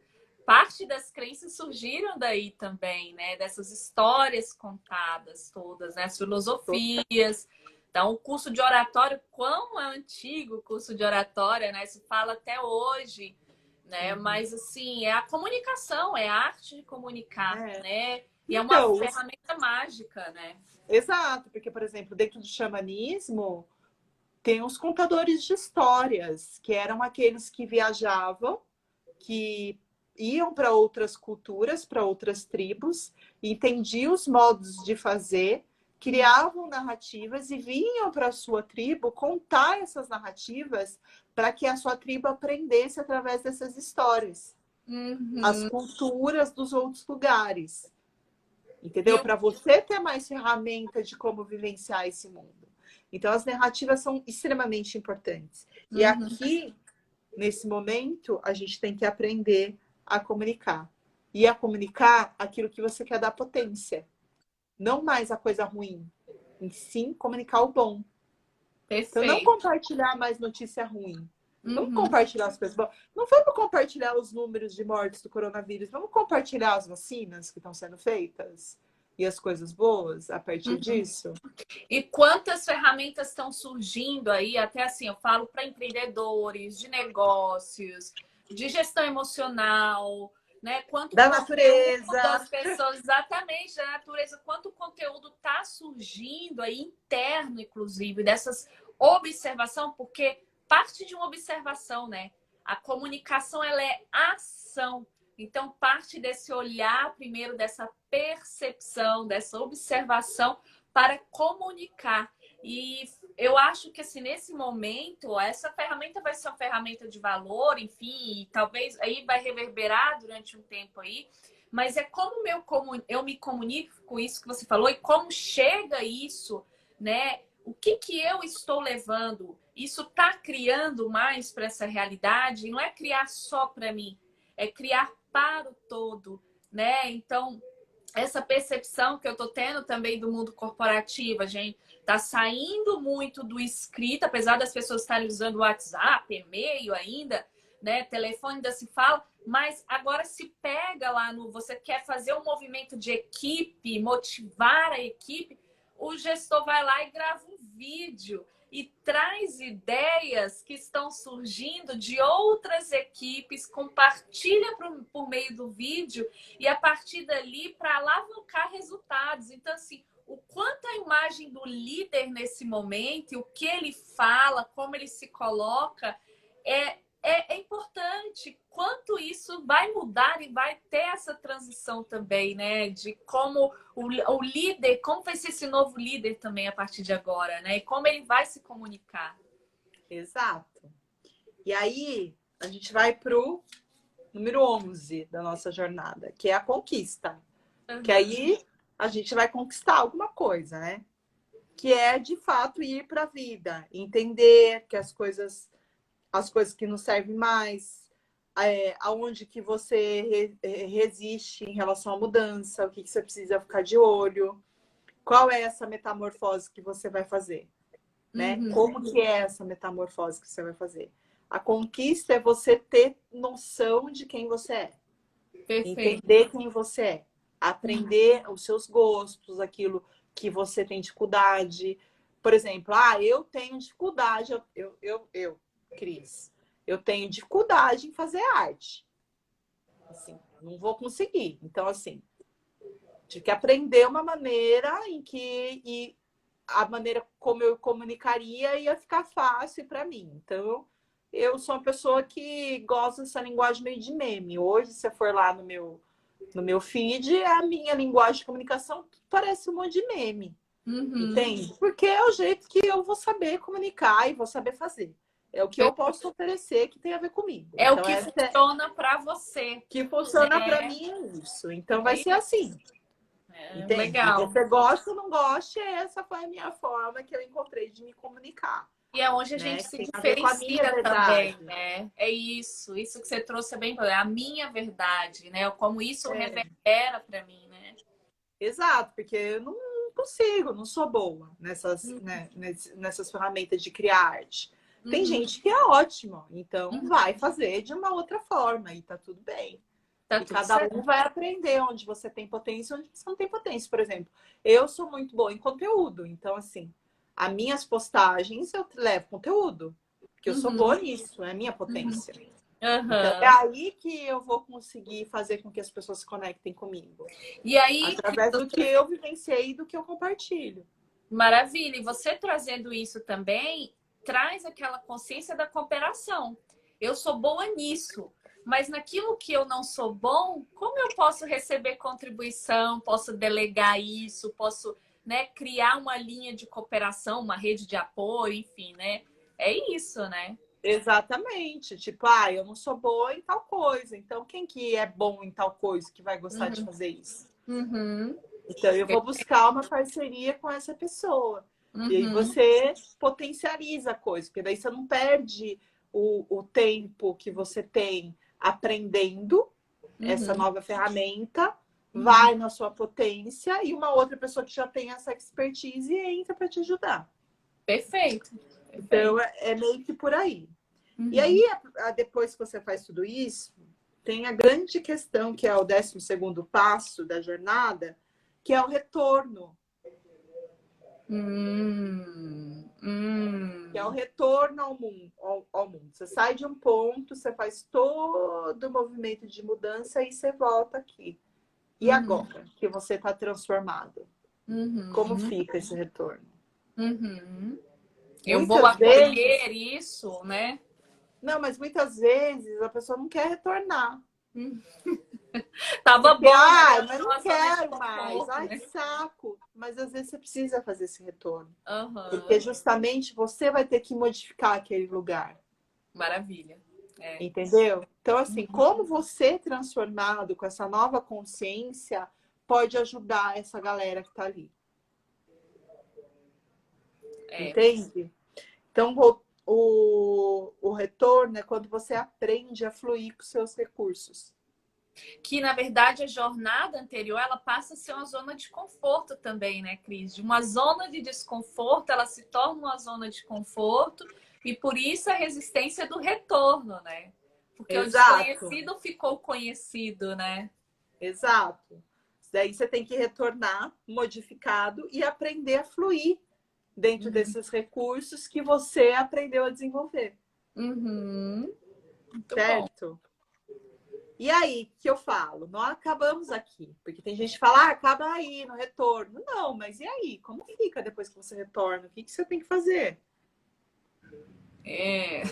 Parte das crenças surgiram daí também, né? Dessas histórias contadas todas, né? As filosofias. Então, o curso de oratório, quão é antigo o curso de oratória, né? Se fala até hoje, né? Mas, assim, é a comunicação, é a arte de comunicar, né? E então, é uma ferramenta mágica, né? Exato, porque, por exemplo, dentro do xamanismo, tem os contadores de histórias, que eram aqueles que viajavam, que iam para outras culturas, para outras tribos, entendiam os modos de fazer, criavam narrativas e vinham para a sua tribo contar essas narrativas para que a sua tribo aprendesse através dessas histórias. As culturas dos outros lugares. entendeu? Para você ter mais ferramenta de como vivenciar esse mundo. Então, as narrativas são extremamente importantes. E aqui, nesse momento, a gente tem que aprender a comunicar. E a comunicar aquilo que você quer dar potência. Não mais a coisa ruim. E sim, comunicar o bom. Perfeito. Então, não compartilhar mais notícia ruim. Vamos compartilhar as coisas boas. Não vamos compartilhar os números de mortes do coronavírus. Vamos compartilhar as vacinas que estão sendo feitas e as coisas boas a partir disso. E quantas ferramentas estão surgindo aí, até assim, eu falo para empreendedores, de negócios, de gestão emocional, né? Quanto da natureza das pessoas, exatamente, da natureza, quanto conteúdo está surgindo aí interno, inclusive, dessas observação, porque parte de uma observação, né? A comunicação, ela é ação. Então, parte desse olhar, primeiro, dessa percepção, dessa observação para comunicar. E eu acho que, assim, nesse momento, essa ferramenta vai ser uma ferramenta de valor, enfim, e talvez aí vai reverberar durante um tempo aí, mas é como eu me comunico com isso que você falou e como chega isso, né? O que eu estou levando? Isso está criando mais para essa realidade? Não é criar só para mim, é criar para o todo, né? Então, essa percepção que eu tô tendo também do mundo corporativo, a gente tá saindo muito do escrito, apesar das pessoas estarem usando o WhatsApp, e-mail ainda, né? Telefone ainda se fala, mas agora se pega lá no... Você quer fazer um movimento de equipe, motivar a equipe, o gestor vai lá e grava um vídeo e traz ideias que estão surgindo de outras equipes, compartilha por meio do vídeo e a partir dali para alavancar resultados. Então, assim, o quanto a imagem do líder nesse momento, o que ele fala, como ele se coloca, é importante. Quanto isso vai mudar e vai ter essa transição também, né? De como o líder, como vai ser esse novo líder também a partir de agora, né? E como ele vai se comunicar. Exato. E aí, a gente vai pro número 11 da nossa jornada, que é a conquista. Que aí a gente vai conquistar alguma coisa, né? Que é, de fato, ir para a vida. Entender que as coisas que nos servem mais, aonde que você resiste em relação à mudança, o que você precisa ficar de olho, qual é essa metamorfose que você vai fazer, né? Como que é essa metamorfose que você vai fazer? A conquista é você ter noção de quem você é. Perfeito. Entender quem você é. Aprender os seus gostos, aquilo que você tem dificuldade. Por exemplo, eu tenho dificuldade, Cris, eu tenho dificuldade em fazer arte. Assim, não vou conseguir. Então, assim, tive que aprender uma maneira em que a maneira como eu comunicaria ia ficar fácil para mim. Então, eu sou uma pessoa que gosta dessa linguagem meio de meme. Hoje, se você for lá no meu feed, a minha linguagem de comunicação parece um monte de meme. Entende? Porque é o jeito que eu vou saber comunicar e vou saber fazer. É o que eu posso oferecer que tem a ver comigo. É então, o que funciona para você. Que funciona para mim é isso. Então vai ser assim. Entende? Legal. Você gosta ou não gosta, essa foi a minha forma que eu encontrei de me comunicar. E é onde a gente se diferencia também, né? É isso que você trouxe é bem, a minha verdade, né? Como isso reverbera para mim, né? Exato, porque eu não consigo, não sou boa nessas ferramentas de criar arte. Tem gente que é ótima, então vai fazer de uma outra forma e tá tudo bem. E cada um vai aprender onde você tem potência e onde você não tem potência. Por exemplo, eu sou muito boa em conteúdo, então assim, as minhas postagens eu levo conteúdo, porque eu sou boa nisso, é a minha potência. Então é aí que eu vou conseguir fazer com que as pessoas se conectem comigo. E aí, através do que eu vivenciei e do que eu compartilho. Maravilha. E você trazendo isso também traz aquela consciência da cooperação. Eu sou boa nisso, mas naquilo que eu não sou bom, como eu posso receber contribuição, posso delegar isso, posso, né, criar uma linha de cooperação, uma rede de apoio, enfim, né? É isso, né? Exatamente. Tipo, eu não sou boa em tal coisa. Então, quem que é bom em tal coisa que vai gostar de fazer isso? Então, eu vou buscar uma parceria com essa pessoa. E aí Uhum, você potencializa a coisa, porque daí você não perde o tempo que você tem aprendendo essa uhum, nova ferramenta, uhum. vai na sua potência e uma outra pessoa que já tem essa expertise entra para te ajudar. Perfeito, Então, perfeito. é meio que por aí. E aí, Uhum. depois que você faz tudo isso, tem a grande questão, que é o 12º passo da jornada, que é o retorno. Que é o Hum. retorno ao mundo, ao mundo. Você sai de um ponto, você faz todo o movimento de mudança e você volta aqui. E Uhum. agora que você está transformado? Como Uhum. fica esse retorno? Uhum. Eu vou Muitas vezes, acolher isso, né? não, mas muitas vezes a pessoa não quer retornar. Hum. Tava Porque, bom, né? mas Tava não na zona de quero mais. conforto, Ai, que né? saco. Mas às vezes você precisa fazer esse retorno. Porque Aham. justamente você vai ter que modificar aquele lugar. Maravilha. É. Entendeu? Então, assim, Uhum. como você transformado com essa nova consciência pode ajudar essa galera que está ali? É. Entende? Então, o retorno é quando você aprende a fluir com seus recursos. Que na verdade a jornada anterior ela passa a ser uma zona de conforto também, né, Cris? De uma zona de desconforto, ela se torna uma zona de conforto e por isso a resistência do retorno, né? Porque o Exato, desconhecido ficou conhecido, né? exato. Daí você tem que retornar modificado e aprender a fluir dentro Uhum. desses recursos que você aprendeu a desenvolver, Uhum. Muito bom. certo? E aí, que eu falo? Não acabamos aqui. Porque tem gente que fala, acaba aí, no retorno. Não, mas e aí? Como fica depois que você retorna? O que você tem que fazer? É.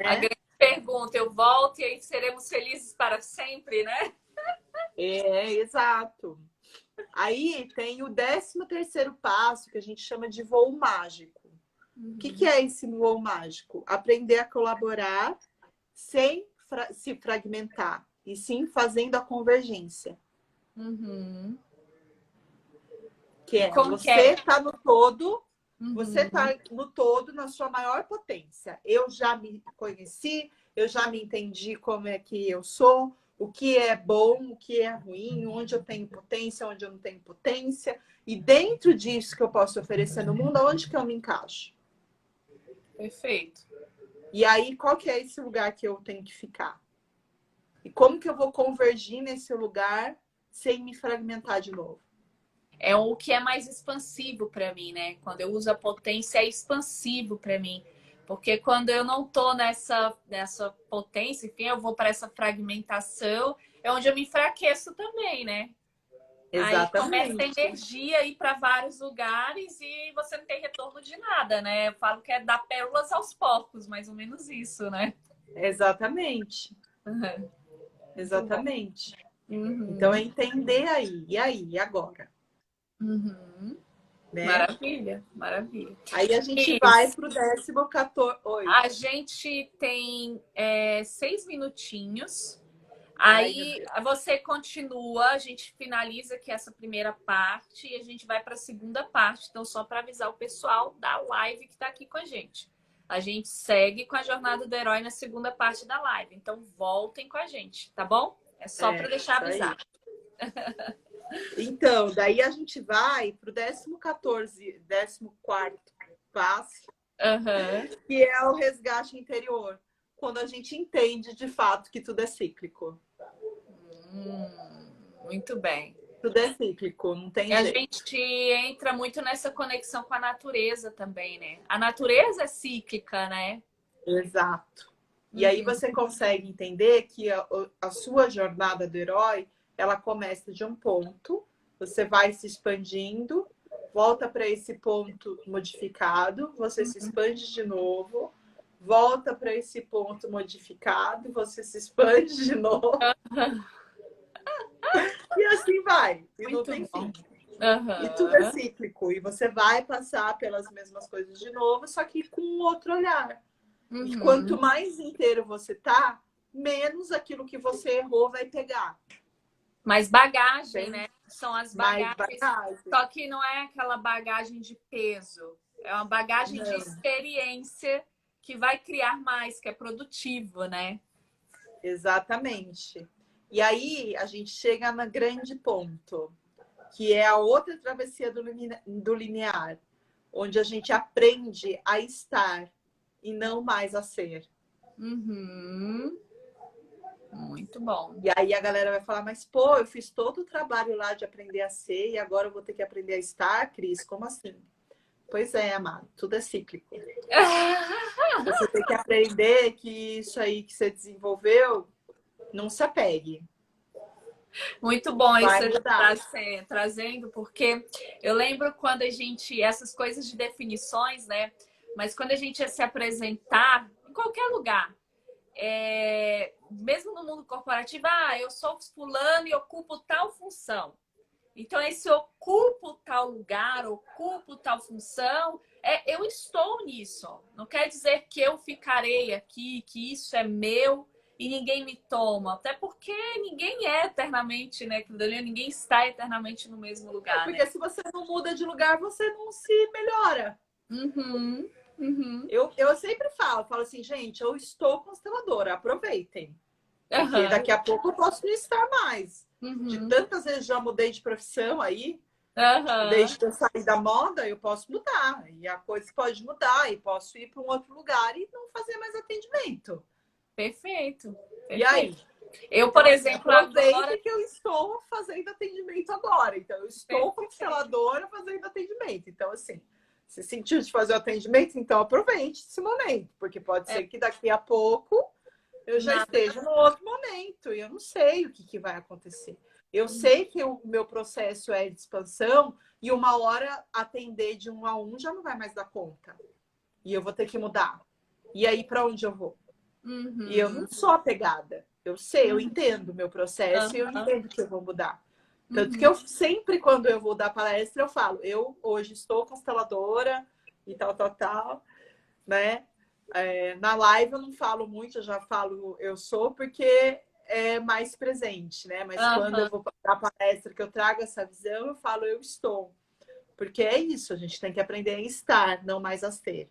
A Né? grande pergunta, eu volto e aí seremos felizes para sempre, né? Exato. Aí tem o 13º passo, que a gente chama de voo mágico. O que Uhum. é esse voo mágico? Aprender a colaborar sem se fragmentar, e sim fazendo a convergência. Uhum. Que E é como que você é? está no todo, você Uhum. está no todo na sua maior potência. Eu já me conheci, eu já me entendi como é que eu sou, o que é bom, o que é ruim, onde eu tenho potência, onde eu não tenho potência. E dentro disso que eu posso oferecer no mundo, aonde que eu me encaixo? Perfeito. E aí, qual que é esse lugar que eu tenho que ficar? E como que eu vou convergir nesse lugar sem me fragmentar de novo? É o que é mais expansivo para mim, né? Quando eu uso a potência, é expansivo para mim. Porque quando eu não tô nessa potência, enfim, eu vou para essa fragmentação, é onde eu me enfraqueço também, né? Aí começa a Exatamente. energia a ir para vários lugares e você não tem retorno de nada, né? Eu falo que é dar pérolas aos porcos, mais ou menos isso, né? Exatamente. Uhum. Muito bom. Exatamente. Então é Uhum. entender aí, e aí, e agora, Uhum. né? Maravilha, maravilha. Aí a gente vai Isso. para o 14º. Oi. A gente tem 6 minutinhos. Ai, meu Aí Deus. você continua, a gente finaliza aqui essa primeira parte e a gente vai para a segunda parte. Então, só para avisar o pessoal da live que está aqui com a gente. A gente segue com a jornada do herói na segunda parte da live. Então, voltem com a gente, tá bom? É só para deixar Isso aí. avisar. Então, daí a gente vai para o 14º passo, Aham. que é o resgate interior, quando a gente entende de fato que tudo é cíclico. Muito bem. Tudo é cíclico, não E tem a jeito. gente entra muito nessa conexão com a natureza também, né? A natureza é cíclica, né? Exato. E aí Uhum. você consegue entender que a sua jornada do herói, ela começa de um ponto, você vai se expandindo, volta para esse ponto modificado, você se expande de novo, volta para esse ponto modificado, você se expande de novo, e assim vai, e não Muito tem bom. fim. E tudo é Aham. cíclico, e você vai passar pelas mesmas coisas de novo, só que com um outro olhar. E quanto Uhum. mais inteiro você tá, menos aquilo que você errou vai pegar. Mais bagagem, Tem né? São as mais bagagens. bagagem. Só que não é aquela bagagem de peso. É uma bagagem de Não, experiência que vai criar mais, que é produtivo, né? exatamente. E aí a gente chega no grande ponto, que é a outra travessia do linear, onde a gente aprende a estar e não mais a ser. Uhum. Muito bom. E aí a galera vai falar, mas pô, eu fiz todo o trabalho lá de aprender a ser e agora eu vou ter que aprender a estar, Cris? Como assim? Pois é, amado, tudo é cíclico. Você tem que aprender que isso aí que você desenvolveu, não se apegue. Muito bom isso Vai que você mudar. está trazendo, porque eu lembro quando a gente, essas coisas de definições, né? Mas quando a gente ia se apresentar em qualquer lugar, mesmo no mundo corporativo, eu sou fulano e ocupo tal função. Então, esse ocupo tal lugar, ocupo tal função, eu estou nisso. Não quer dizer que eu ficarei aqui, que isso é meu e ninguém me toma. Até porque ninguém é eternamente, né? Ninguém está eternamente no mesmo lugar, né? Porque se você não muda de lugar, você não se melhora. Uhum, uhum, Eu sempre falo assim, gente, eu estou consteladora, aproveitem. Porque uhum, daqui a pouco eu posso não estar mais. De uhum, tantas vezes já mudei de profissão aí, uhum. desde que eu saí da moda, eu posso mudar. E a coisa pode mudar, e posso ir para um outro lugar e não fazer mais atendimento. Perfeito, E aí? perfeito. Eu, por Então, assim, exemplo, agora. aproveite que eu estou fazendo atendimento agora. Então, eu estou Perfeito. consteladora fazendo atendimento. Então, assim, se sentiu de fazer o atendimento, então aproveite esse momento, porque pode É ser que daqui a pouco eu já nada. esteja no outro momento e eu não sei o que vai acontecer. Eu sei que o meu processo é de expansão e uma hora atender de 1 a 1 já não vai mais dar conta. E eu vou ter que mudar. E aí, para onde eu vou? E eu Uhum, não sou apegada. Eu sei, eu uhum, entendo o meu processo e eu uhum, entendo que eu vou mudar. Tanto que uhum. eu sempre, quando eu vou dar palestra, eu falo, eu hoje estou consteladora e tal, tal, tal, né? Na live eu não falo muito, eu já falo eu sou, porque é mais presente, né? Mas quando eu Aham. vou dar palestra, que eu trago essa visão, eu falo eu estou. Porque é isso, a gente tem que aprender a estar, não mais a ser.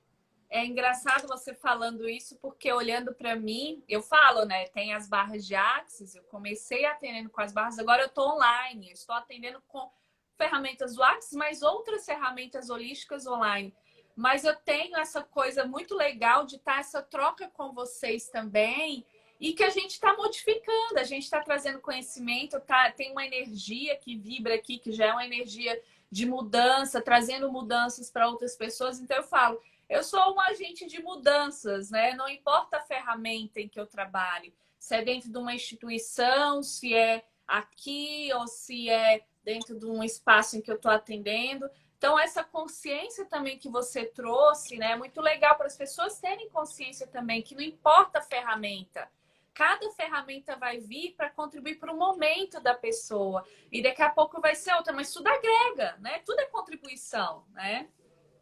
É engraçado você falando isso, porque olhando para mim, eu falo, né? Tem as barras de Axis, eu comecei atendendo com as barras, agora eu estou online, eu estou atendendo com ferramentas do Axis, mas outras ferramentas holísticas online. Mas eu tenho essa coisa muito legal de estar essa troca com vocês também, e que a gente está modificando, a gente está trazendo conhecimento, tem uma energia que vibra aqui, que já é uma energia de mudança, trazendo mudanças para outras pessoas. Então eu falo. Eu sou um agente de mudanças, né? Não importa a ferramenta em que eu trabalhe, se é dentro de uma instituição, se é aqui ou se é dentro de um espaço em que eu estou atendendo. Então, essa consciência também que você trouxe, né? É muito legal para as pessoas terem consciência também que não importa a ferramenta. Cada ferramenta vai vir para contribuir para o momento da pessoa. E daqui a pouco vai ser outra, mas tudo agrega, né? Tudo é contribuição, né?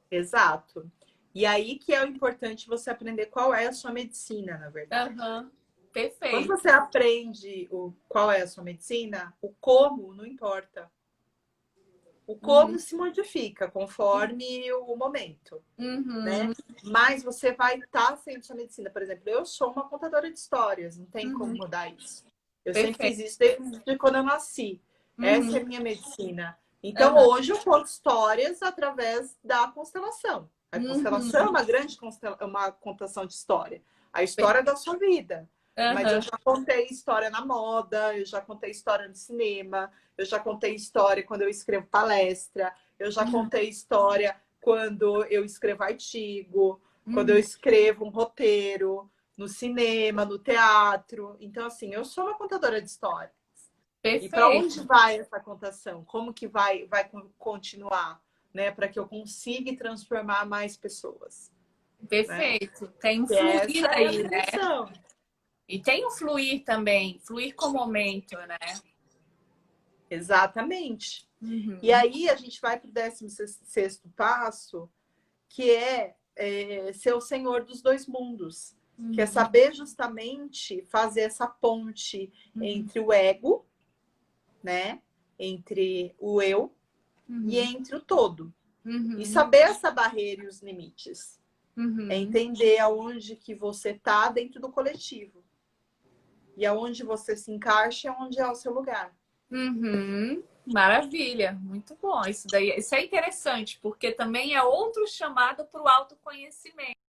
Exato. E aí que é o importante você aprender qual é a sua medicina, na verdade. Aham. Quando Perfeito. você aprende qual é a sua medicina, o como não importa. O como Uhum. se modifica conforme o momento, né? Uhum. Mas você vai estar sendo sua medicina. Por exemplo, eu sou uma contadora de histórias, não tem como Uhum. mudar isso. Eu sempre Perfeito. fiz isso desde quando eu nasci. Essa é Uhum. a minha medicina. Então, Aham. hoje eu conto histórias através da constelação. A constelação é Uhum. uma grande uma contação de história. A história da sua vida. Mas eu Aham. já contei história na moda, eu já contei história no cinema, eu já contei história quando eu escrevo palestra, eu já Uhum. contei história quando eu escrevo artigo, quando eu Uhum. escrevo um roteiro, no cinema, no teatro. Então, assim, eu sou uma contadora de história. E para onde Perfeito. vai essa contação? Como que vai continuar, né? Para que eu consiga transformar mais pessoas, né? Perfeito. Tem um E essa fluir é a aí, minha né? missão. E tem um fluir também. Fluir com o momento, né? Exatamente. E Uhum. aí a gente vai para o 16º passo, que é ser o senhor dos dois mundos, que é Uhum. saber justamente fazer essa ponte Uhum. entre o ego né? Entre o eu e entre o todo. Uhum. E saber essa barreira e os limites. Uhum. É entender aonde que você tá dentro do coletivo. E aonde você se encaixa é onde é o seu lugar. Uhum. Maravilha, muito bom. Isso daí, isso é interessante, porque também é outro chamado para o autoconhecimento.